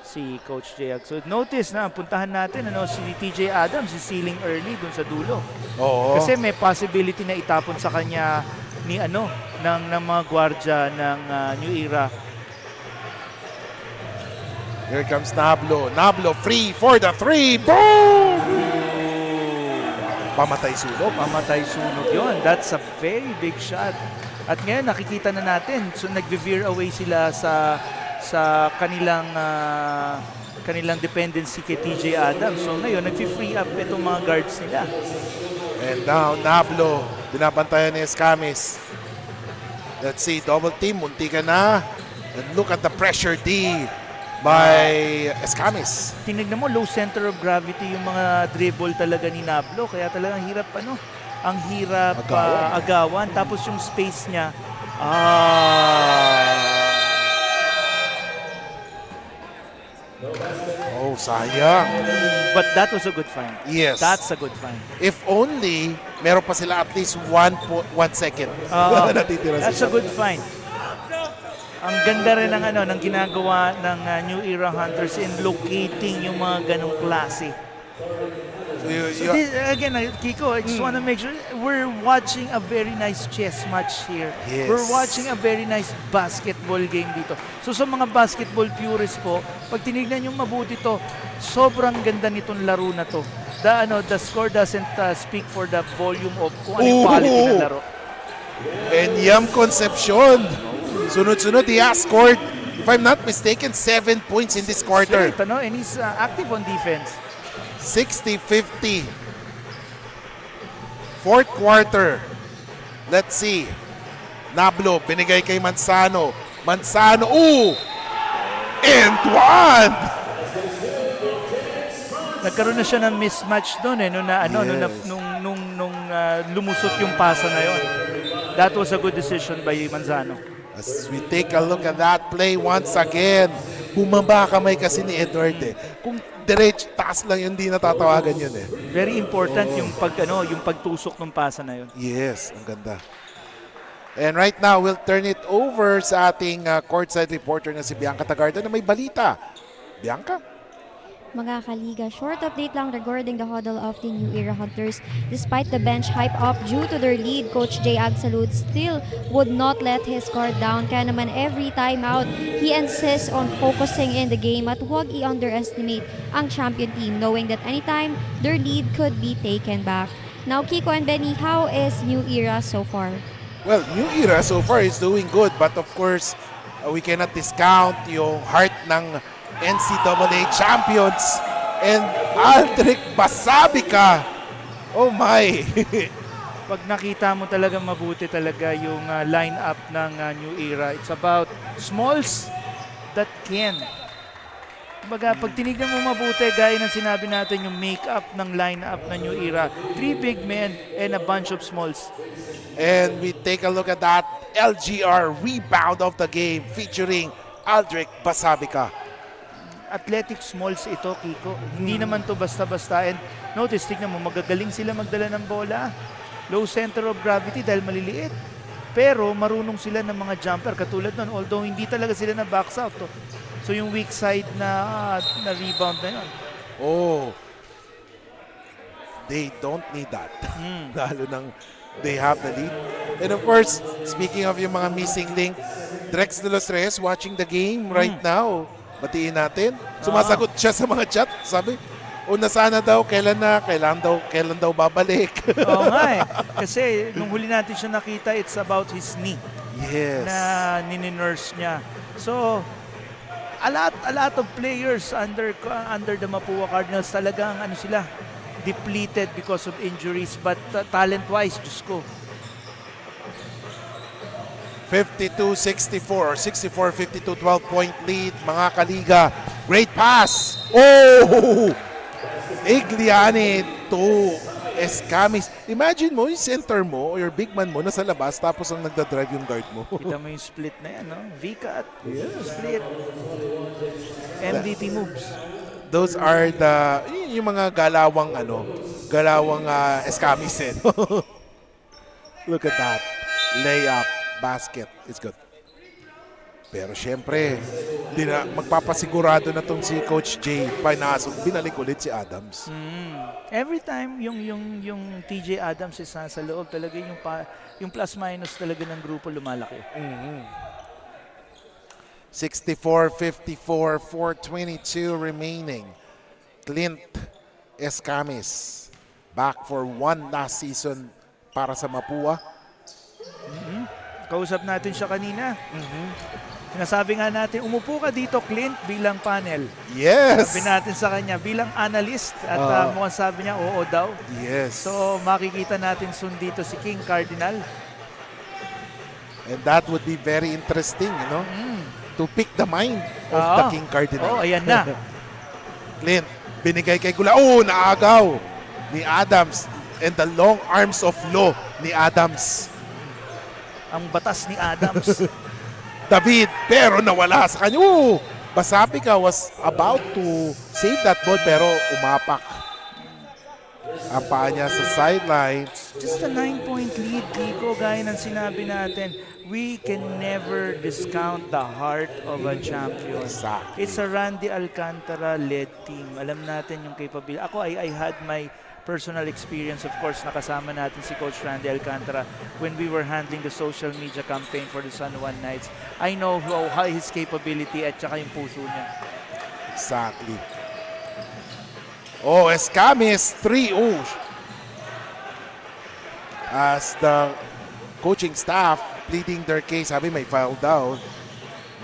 Speaker 5: si Coach Jayag. So notice na puntahan natin si TJ Adams is sealing early dun sa dulo.
Speaker 4: Oo.
Speaker 5: Kasi may possibility na itapon sa kanya ni ng mga gwardya ng New Era.
Speaker 4: Here comes Nablo. Nablo free for the three. Boom! Pamatay sulok.
Speaker 5: Mamatay sunog yon. That's a very big shot. At ngayon nakikita na natin, so nag-veer away sila sa kanilang dependency kay TJ Adams. So ngayon nag-free up itong mga guards nila.
Speaker 4: And now Nablo, binabantayan ni Escamis. Let's see, double team, munti ka na. And look at the pressure D by Escamis.
Speaker 5: Tinignan mo, low center of gravity yung mga dribble talaga ni Nablo. Kaya talagang hirap ang hirap agawan. Tapos yung space niya,
Speaker 4: Oh, sayang.
Speaker 5: but that was a good find.
Speaker 4: Yes.
Speaker 5: That's a good find.
Speaker 4: If only, meron pa sila at least 1 second. Natitira
Speaker 5: That's a
Speaker 4: sila.
Speaker 5: good find. Ang ganda rin ng ginagawa ng New Era Hunters in locating yung mga ganong klase.
Speaker 4: So
Speaker 5: Again, Kiko, I just want to make sure we're watching a very nice chess match here.
Speaker 4: Yes.
Speaker 5: We're watching a very nice basketball game dito. So sa mga basketball purists po, pag tinignan yung mabuti to, sobrang ganda nitong laro na to. The score doesn't speak for the volume of kung ano yung quality ng laro.
Speaker 4: And Yam Concepcion. Sunod-sunod, he has scored, if I'm not mistaken, 7 points in this quarter.
Speaker 5: Straight, and he's active on defense.
Speaker 4: 60-50. Fourth quarter. Let's see. Nablo, binigay kay Manzano. Manzano, and one!
Speaker 5: Nagkaroon na siya ng mismatch doon nung lumusot yung pasa na yon. That was a good decision by Manzano.
Speaker 4: As we take a look at that play once again, bumaba kamay kasi ni Edward Kung diretso, taas lang yun, hindi natatawagan yun
Speaker 5: Very important yung pagtusok ng pasa na yun.
Speaker 4: Yes, ang ganda. And right now, we'll turn it over sa ating courtside reporter na si Bianca Tagarda na may balita. Bianca?
Speaker 3: Mga kaliga, short update lang regarding the huddle of the New Era Hunters. Despite the bench hype up due to their lead, Coach Jay Agsalud still would not let his guard down. Kaya naman every time out, he insists on focusing in the game at huwag i-underestimate ang champion team, knowing that anytime their lead could be taken back. Now, Kiko and Benny, how is New Era so far?
Speaker 4: Well, New Era so far is doing good, but of course, we cannot discount yung heart ng NCAA champions and Aldrich Basabica. Oh my!
Speaker 5: Pag nakita mo talaga mabuti talaga yung lineup ng New Era, it's about smalls that can. Pag tinignan mo mabuti, gaya ng sinabi natin yung make-up ng lineup ng New Era, 3 big men and a bunch of smalls.
Speaker 4: And we take a look at that LGR rebound of the game featuring Aldrich Basabica.
Speaker 5: Athletic smalls ito, Kiko. Hindi naman to basta-basta. And notice, tignan mo, magagaling sila magdala ng bola. Low center of gravity dahil maliliit. Pero marunong sila ng mga jumper katulad nun. Although hindi talaga sila na box out. So yung weak side na rebound na yun.
Speaker 4: Oh, they don't need that. Lalo nang they have the lead. And of course, speaking of yung mga missing link, Drex de los Reyes watching the game right now. Batiin natin. Sumasagot siya sa mga chat. Sabi, una sana daw, kailan daw babalik.
Speaker 5: Oo nga Kasi nung huli natin siya nakita, it's about his knee.
Speaker 4: Yes.
Speaker 5: Na nininurse niya. So, a lot of players under the Mapua Cardinals talagang sila, depleted because of injuries. But talent-wise, Diyos ko,
Speaker 4: 52-64 or 64-52, 12-point lead, mga kaliga. Great pass. Oh! Igliani to Escamis. Imagine mo, yung center mo or your big man mo nasa labas tapos ang nagdadrive yung guard mo.
Speaker 5: kita mo yung split na yan, no? V-cut, split, MVP moves.
Speaker 4: Those are yung mga galawang Escamis Look at that. Layup. Basket. It's good. Pero syempre, magpapasigurado na tong si Coach Jay. Pinasok, binalik ulit si Adams.
Speaker 5: Every time yung TJ Adams is nasa loob, talaga yung plus minus talaga ng grupo lumalaki.
Speaker 4: 64-54, 4:22 remaining. Clint Escamis back for one last season para sa Mapua.
Speaker 5: Kausap natin siya kanina. Sinasabi nga natin, umupo ka dito, Clint, bilang panel.
Speaker 4: Yes!
Speaker 5: Sabi natin sa kanya, bilang analyst. At mukhang sabi niya, oo daw.
Speaker 4: Yes.
Speaker 5: So, makikita natin soon dito si King Cardinal.
Speaker 4: And that would be very interesting, to pick the mind of the King Cardinal.
Speaker 5: Oh, ayan na.
Speaker 4: Clint, binigay kay Gula. Oh, naagaw ni Adams. And the long arms of law ni Adams.
Speaker 5: Ang batas ni Adams.
Speaker 4: David, pero nawala sa kanya. Basapika was about to save that ball pero umapak. Ang paa niya sa sideline.
Speaker 5: Just a 9-point lead, Kiko, gaya ng sinabi natin. We can never discount the heart of a champion.
Speaker 4: Exactly.
Speaker 5: It's a Randy Alcantara-led team. Alam natin yung capability. Ako, I had my personal experience, of course, nakasama natin si Coach Randy Alcantara when we were handling the social media campaign for the San Juan Knights. I know how his capability at saka yung puso niya.
Speaker 4: Exactly. Oh, Escamis, 3. As the coaching staff pleading their case, sabi may foul down.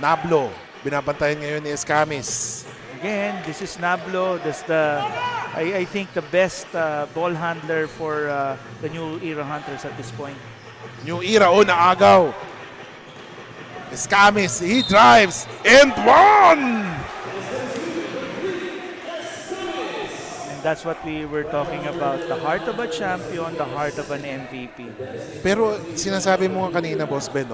Speaker 4: Nablo, binabantayan ngayon ni Escamis.
Speaker 5: Again, this is Nablo. That's I think the best ball handler for the New Era Hunters at this point.
Speaker 4: New Era, naagaw. Escamis, he drives and one!
Speaker 5: And that's what we were talking about. The heart of a champion, the heart of an MVP.
Speaker 4: Pero sinasabi mo nga kanina, Boss Ben,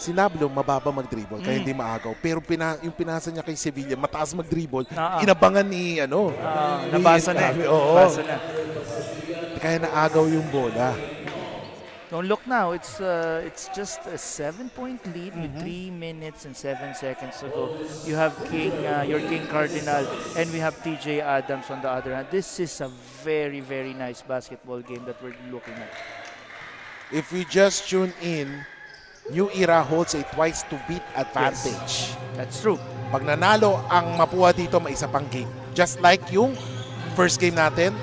Speaker 4: si Nablo mababa mag-dribble kaya hindi maagaw. Pero yung pinasa niya kay Sevilla, mataas mag-dribble, inabangan ni
Speaker 5: nabasa na eh.
Speaker 4: Oo.
Speaker 5: Nabasa na.
Speaker 4: Kaya naagaw yung bola.
Speaker 5: Don't look now. It's just a 7-point lead with 3 minutes and 7 seconds to go. You have your King Cardinal, and we have TJ Adams on the other hand. This is a very, very nice basketball game that we're looking at.
Speaker 4: If we just tune in, New Era holds a twice-to-beat advantage.
Speaker 5: Yes, that's true.
Speaker 4: Pag nanalo ang Mapua dito, may isa pang game. Just like yung first game natin,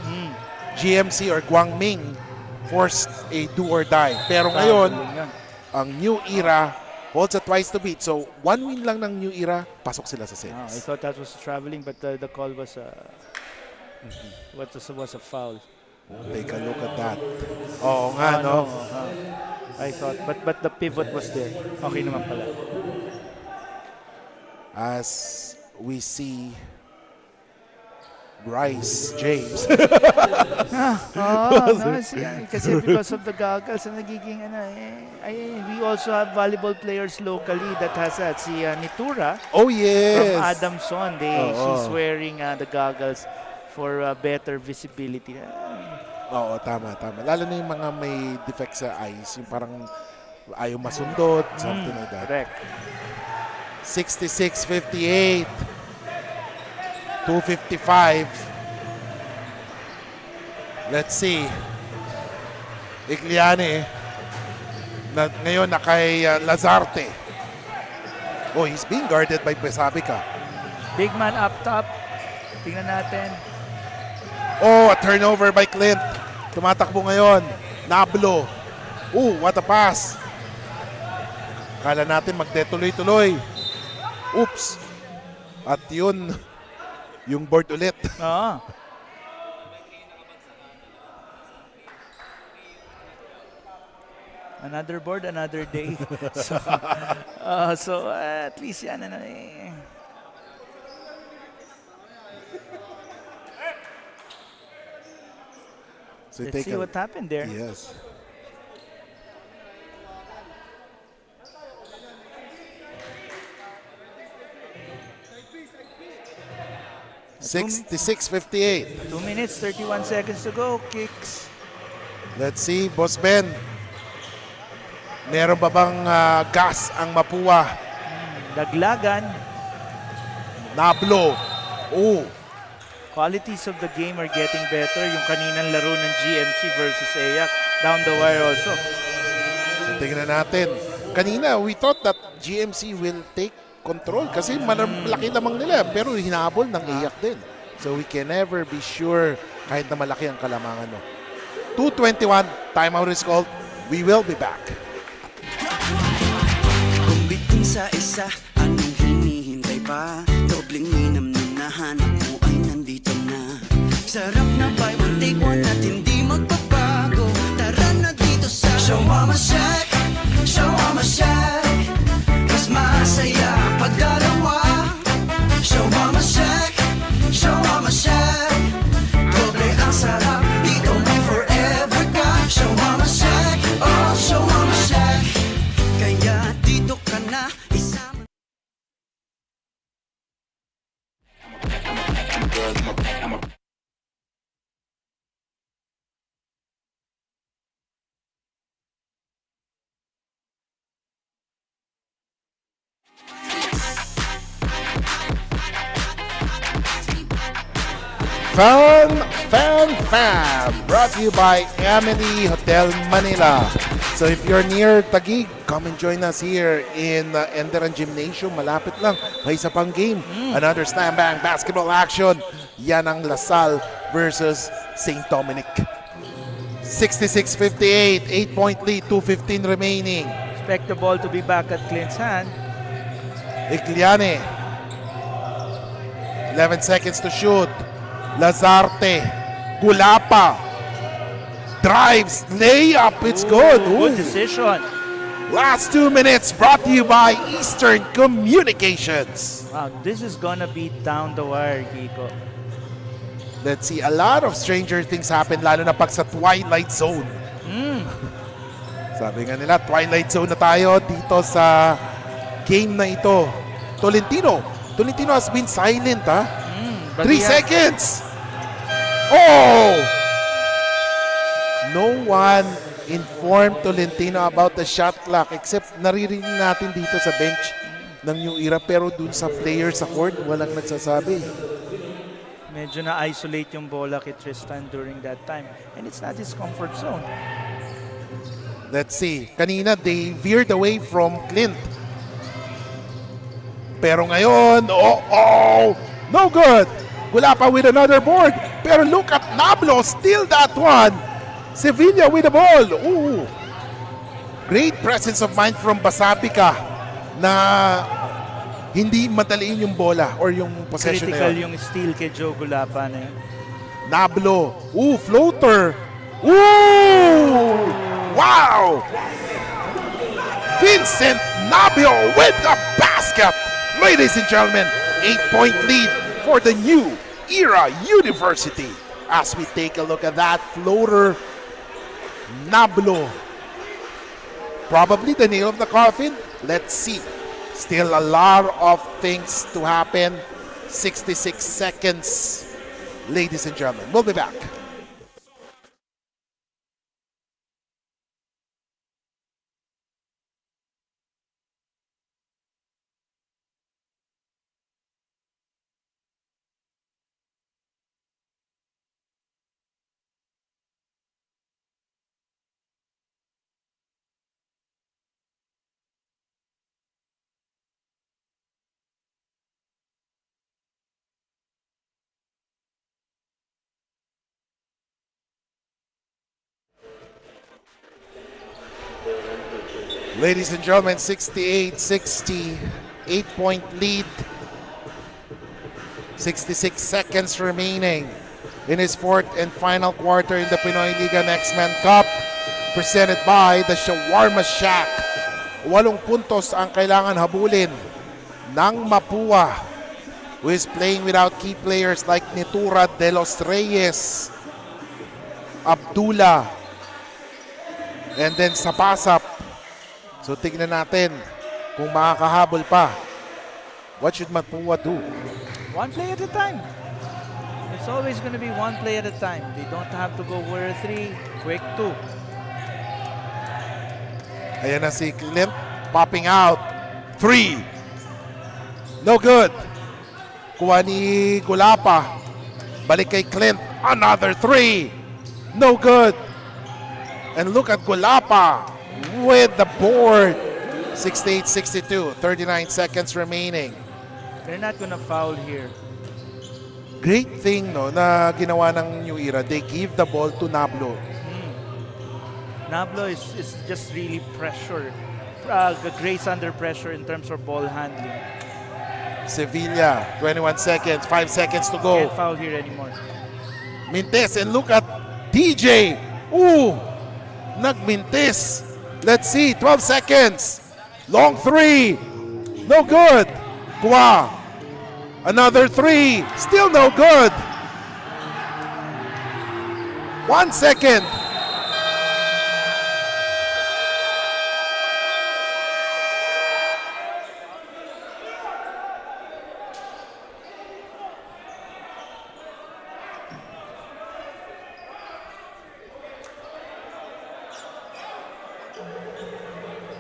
Speaker 4: GMC or Guangming forced a do or die. Pero ngayon, ang New Era holds a twice-to-beat. So, 1 win lang ng New Era, pasok sila sa series.
Speaker 5: I thought that was traveling, but the call was was a foul.
Speaker 4: Take a look at that. Oo nga, no?
Speaker 5: I thought, but the pivot was there. Okay naman pala.
Speaker 4: As we see Bryce James.
Speaker 5: Kasi because of the goggles, nagiging we also have volleyball players locally that has that. Si Nitura
Speaker 4: Oh, yes.
Speaker 5: from Adamson. She's wearing the goggles for better visibility.
Speaker 4: Oo, tama. Lalo na yung mga may defect sa eyes, yung parang ayaw masundot, something like that.
Speaker 5: Correct.
Speaker 4: 66-58. 2:55. Let's see. Igliane ngayon na kay Lazarte. Oh, he's being guarded by Pesabica.
Speaker 5: Big man up top. Tingnan natin.
Speaker 4: Oh, a turnover by Clint. Tumatakbo ngayon. Nablo. What a pass. Kala natin magdetuloy-tuloy. Oops. At yun, yung board ulit.
Speaker 5: Another board, another day. So at least yan na eh.
Speaker 4: So
Speaker 5: Let's see what happened there.
Speaker 4: Yes. $66-58.
Speaker 5: 2 minutes, 31 seconds to go. Kicks.
Speaker 4: Let's see, Boss Ben. Meron ba bang gas ang Mapua?
Speaker 5: Daglagan.
Speaker 4: Nablo. Oh,
Speaker 5: Qualities of the game are getting better. Yung kaninang laro ng GMC versus Ayak. Down the wire also.
Speaker 4: so tingnan natin. Kanina, we thought that GMC will take control kasi malaki lamang nila pero hinabol ng Ayak din. So we can never be sure kahit na malaki ang kalamangan. No? 2:21, timeout is called. We will be back.
Speaker 1: Kung bitin sa isa, anong hinihintay pa? Dobling minam nung nahanap mo ay nandito na. Sarap na buy one take one at hindi magbabago. Tara na dito sa Shawarma Shack, Shawarma Shack. Mas masaya pag dalawa. Shawarma Shack, Shawarma Shack. Doble ang sarap, dito may forever ka. Shawarma Shack, oh Shawarma Shack. Kaya dito ka na isama.
Speaker 4: Fan, brought to you by Emily Hotel Manila. So if you're near Taguig, come and join us here in ENDERUN Gymnasium. Malapit lang, may isa pang game. Another slam bang basketball action. Yan ang Lasal versus St. Dominic. 66-58, 8-point lead, 2:15 remaining.
Speaker 5: Expect the ball to be back at Clint's hand.
Speaker 4: Igliane. 11 seconds to shoot. Lazarte. Gulapa. Drives. Layup. It's good.
Speaker 5: Good
Speaker 4: Ooh.
Speaker 5: decision.
Speaker 4: Last 2 minutes brought to you by Eastern Communications.
Speaker 5: Wow, this is gonna be down the wire, Kiko.
Speaker 4: Let's see. A lot of stranger things happen lalo na pag sa Twilight Zone. Sabi nga nila, Twilight Zone na tayo dito sa game na ito. Tolentino has been silent, ha? 3 seconds. Oh! No one informed Tolentino about the shot clock except naririnig natin dito sa bench ng New Era pero dun sa player sa court walang nagsasabi.
Speaker 5: Medyo na-isolate yung bola kay Tristan during that time. And it's not his comfort zone.
Speaker 4: Let's see. Kanina they veered away from Clint. Pero ngayon, no good. Gulapa with another board. Pero look at Nablo, still that one. Sevilla with the ball. Ooh. Great presence of mind from Basapika na hindi madaliin yung bola or yung possession
Speaker 5: Critical
Speaker 4: na yun.
Speaker 5: yung steal kay Joe Gulapa na yun.
Speaker 4: Nablo. Ooh, floater. Ooh! Wow! Vincent Nablo with the basket. Ladies and gentlemen, 8-point lead for the New Era University. As we take a look at that floater, Nablo. Probably the nail of the coffin. Let's see. Still a lot of things to happen. 66 seconds. Ladies and gentlemen, we'll be back. Ladies and gentlemen, 68-60, 8-point lead. 66 seconds remaining in his fourth and final quarter in the Pinoyliga Next Man Cup, presented by the Shawarma Shack. 8 puntos ang kailangan habulin ng Mapua, who is playing without key players like Nitura de los Reyes, Abdullah, and then Sapasap. So tignan natin kung makakahabol pa. What should Mapua do?
Speaker 5: One play at a time. It's always going to be one play at a time. They don't have to go for a 3, quick 2.
Speaker 4: Ayan na si Clint, popping out. 3. No good. Kuha ni Gulapa. Balik kay Clint. Another three. No good. And look at Gulapa with the board. 68-62. 39 seconds remaining.
Speaker 5: They're not gonna foul here.
Speaker 4: Great thing no na ginawa ng New Era. They give the ball to Nablo.
Speaker 5: Nablo is just really pressure. Grace under pressure in terms of ball handling.
Speaker 4: Sevilla, 21 seconds, 5 seconds to go.
Speaker 5: Can't foul here anymore.
Speaker 4: Mintes, and look at DJ. Ooh, nagmintes. Let's see, 12 seconds. Long three, no good. Gua, another three, still no good. 1 second.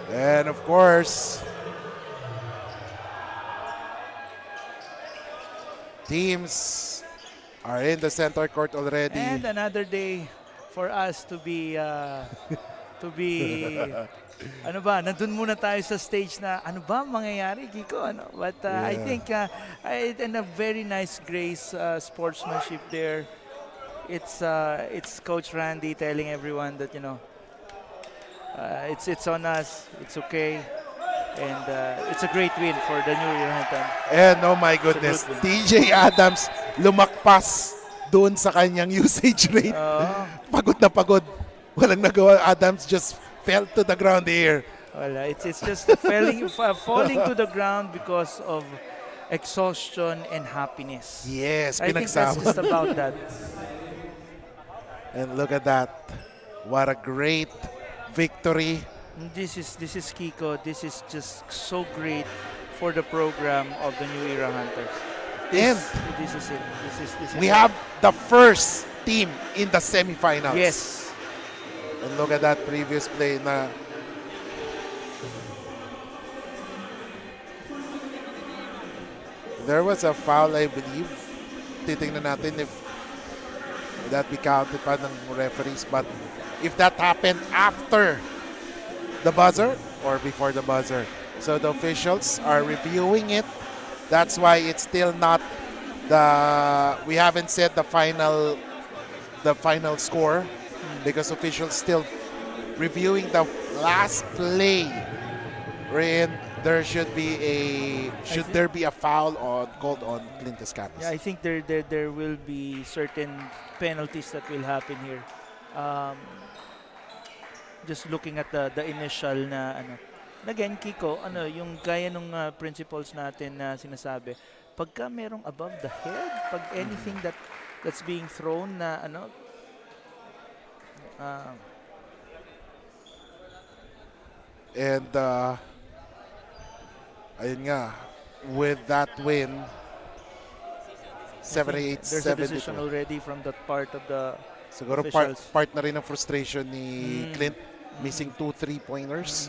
Speaker 4: And of course, teams are in the center court already.
Speaker 5: And another day for us to be ano ba, nandun muna tayo sa stage na ano ba mangyayari, Kiko, ano? But I think and a very nice grace sportsmanship there. It's Coach Randy telling everyone that, you know, it's on us, it's okay. And it's a great win for the New Year Hunter.
Speaker 4: And oh my goodness, TJ Adams lumakpas doon sa kanyang usage rate. Pagod na pagod. Walang nagawa. Adams just fell to the ground here.
Speaker 5: Well, it's just falling to the ground because of exhaustion and happiness.
Speaker 4: Yes,
Speaker 5: I think that's
Speaker 4: pinagsama.
Speaker 5: just about that.
Speaker 4: And look at that. What a great victory.
Speaker 5: This is Kiko. This is just so great for the program of the New Era Hunters. This is it. This is
Speaker 4: We
Speaker 5: it.
Speaker 4: have the first team in the semifinals.
Speaker 5: Yes.
Speaker 4: And look at that previous play na there was a foul, I believe. Titingnan natin if that be counted pa ng referees. But if that happened after the buzzer or before the buzzer. So the officials are reviewing it. That's why it's still not we haven't said the final score because officials still reviewing the last play wherein there should be a foul called on Clint Escamis.
Speaker 5: Yeah, I think there will be certain penalties that will happen here. Just looking at the initial na ano. Again, Kiko, yung gaya nung principles natin na sinasabi, pagka merong above the head, pag anything that's being thrown na
Speaker 4: and ayun nga, with that win, 78-72.
Speaker 5: There's a decision already from that part of the
Speaker 4: Siguro
Speaker 5: officials.
Speaker 4: part na rin ng frustration ni Clint, missing 2 3-pointers.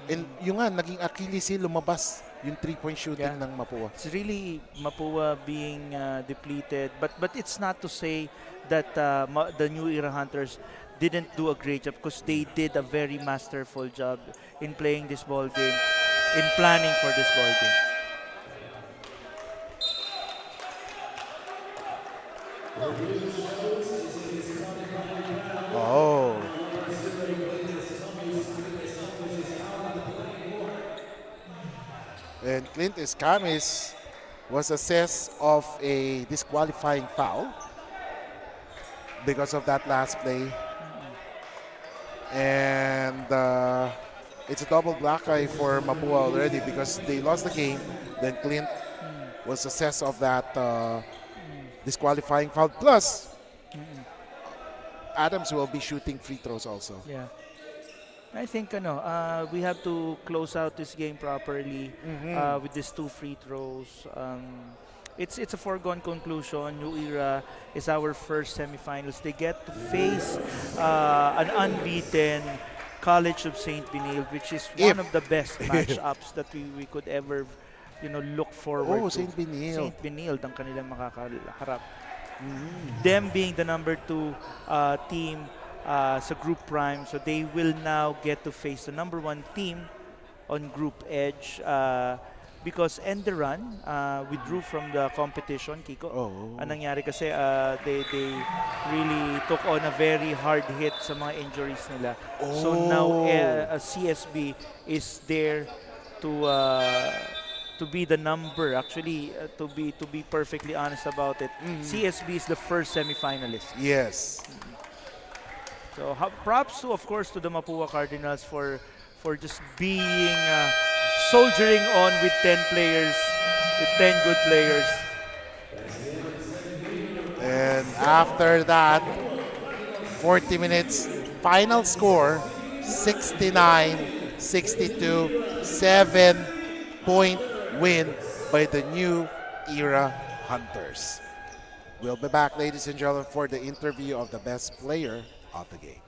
Speaker 4: And yung nga, naging Achilles heel, lumabas yung 3-point shooting ng Mapua.
Speaker 5: It's really Mapua being depleted, but it's not to say that the New Era Hunters didn't do a great job, because they did a very masterful job in playing this ball game, in planning for this ball game.
Speaker 4: Oh. And Clint Escamis was assessed of a disqualifying foul because of that last play. And it's a double black eye for Mapua already because they lost the game. Then Clint was assessed of that disqualifying foul. Plus, Adams will be shooting free throws also.
Speaker 5: Yeah. I think we have to close out this game properly with these 2 free throws. It's a foregone conclusion. New Era is our first semifinals. They get to face an unbeaten College of St. Benilde, which is one of the best matchups that we could ever look forward to.
Speaker 4: St. Benilde.
Speaker 5: St. Benilde ang kanilang makakaharap. Them being the number 2 team sa Group Prime, so they will now get to face the number 1 team on Group Edge because ENDERUN withdrew from the competition, Kiko. Ang nangyari kasi, they really took on a very hard hit sa mga injuries nila. So now CSB is there to be the number. Actually, to be perfectly honest about it, CSB is the first semifinalist.
Speaker 4: Yes.
Speaker 5: So props to, of course, to the Mapua Cardinals for just being soldiering on with 10 players, with 10 good players.
Speaker 4: And after that, 40 minutes, final score 69-62, 7-point win by the New Era Hunters. We'll be back, ladies and gentlemen, for the interview of the best player of the game.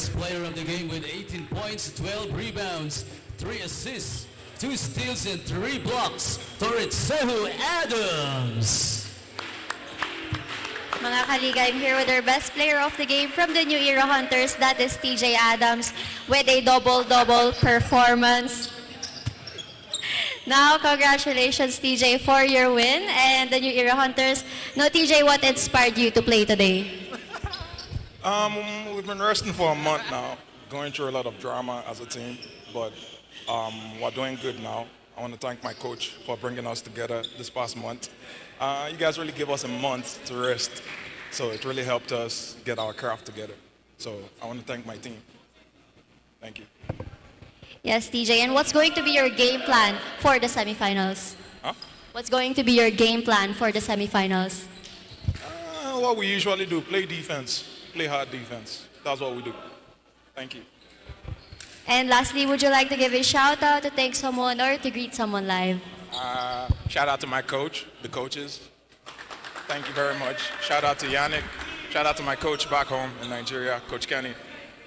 Speaker 6: best player of the game with 18 points, 12 rebounds, 3 assists, 2 steals, and 3 blocks, Toritsehu Adams.
Speaker 3: Mga kaliga, I'm here with our best player of the game from the New Era Hunters. That is TJ Adams with a double-double performance. Now, congratulations, TJ, for your win and the New Era Hunters. Now, TJ, what inspired you to play today?
Speaker 8: We've been resting for a month now, going through a lot of drama as a team, but we're doing good now. I want to thank my coach for bringing us together this past month. You guys really gave us a month to rest, so it really helped us get our craft together. So I want to thank my team. Thank you.
Speaker 3: Yes, TJ, and what's going to be your game plan for the semifinals?
Speaker 8: Huh?
Speaker 3: What's going to be your game plan for the semifinals?
Speaker 8: What we usually do, play defense, play hard defense. That's what we do. Thank you.
Speaker 3: And lastly, would you like to give a shout out to thank someone or to greet someone live?
Speaker 8: Shout out to my coach, the coaches. Thank you very much. Shout out to Yannick. Shout out to my coach back home in Nigeria, Coach Kenny.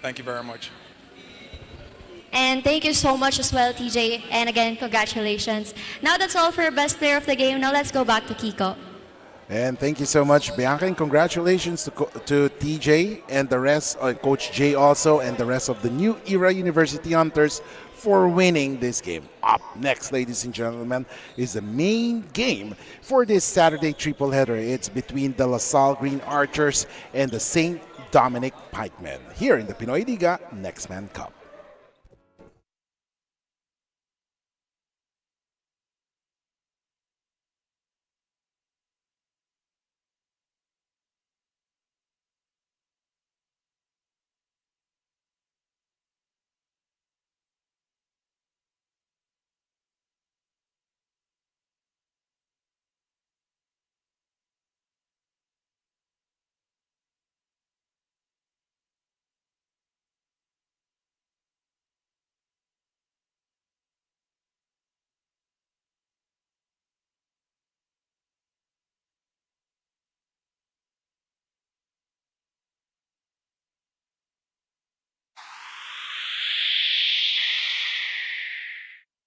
Speaker 8: Thank you very much.
Speaker 3: And thank you so much as well, TJ. And again, congratulations. Now that's all for best player of the game. Now let's go back to Kiko.
Speaker 4: And thank you so much, Bianca, and congratulations to TJ and the rest, Coach Jay also, and the rest of the New Era University Hunters for winning this game. Up next, ladies and gentlemen, is the main game for this Saturday triple header. It's between the LaSalle Green Archers and the St. Dominic Pikemen here in the Pinoyliga Next Man Cup.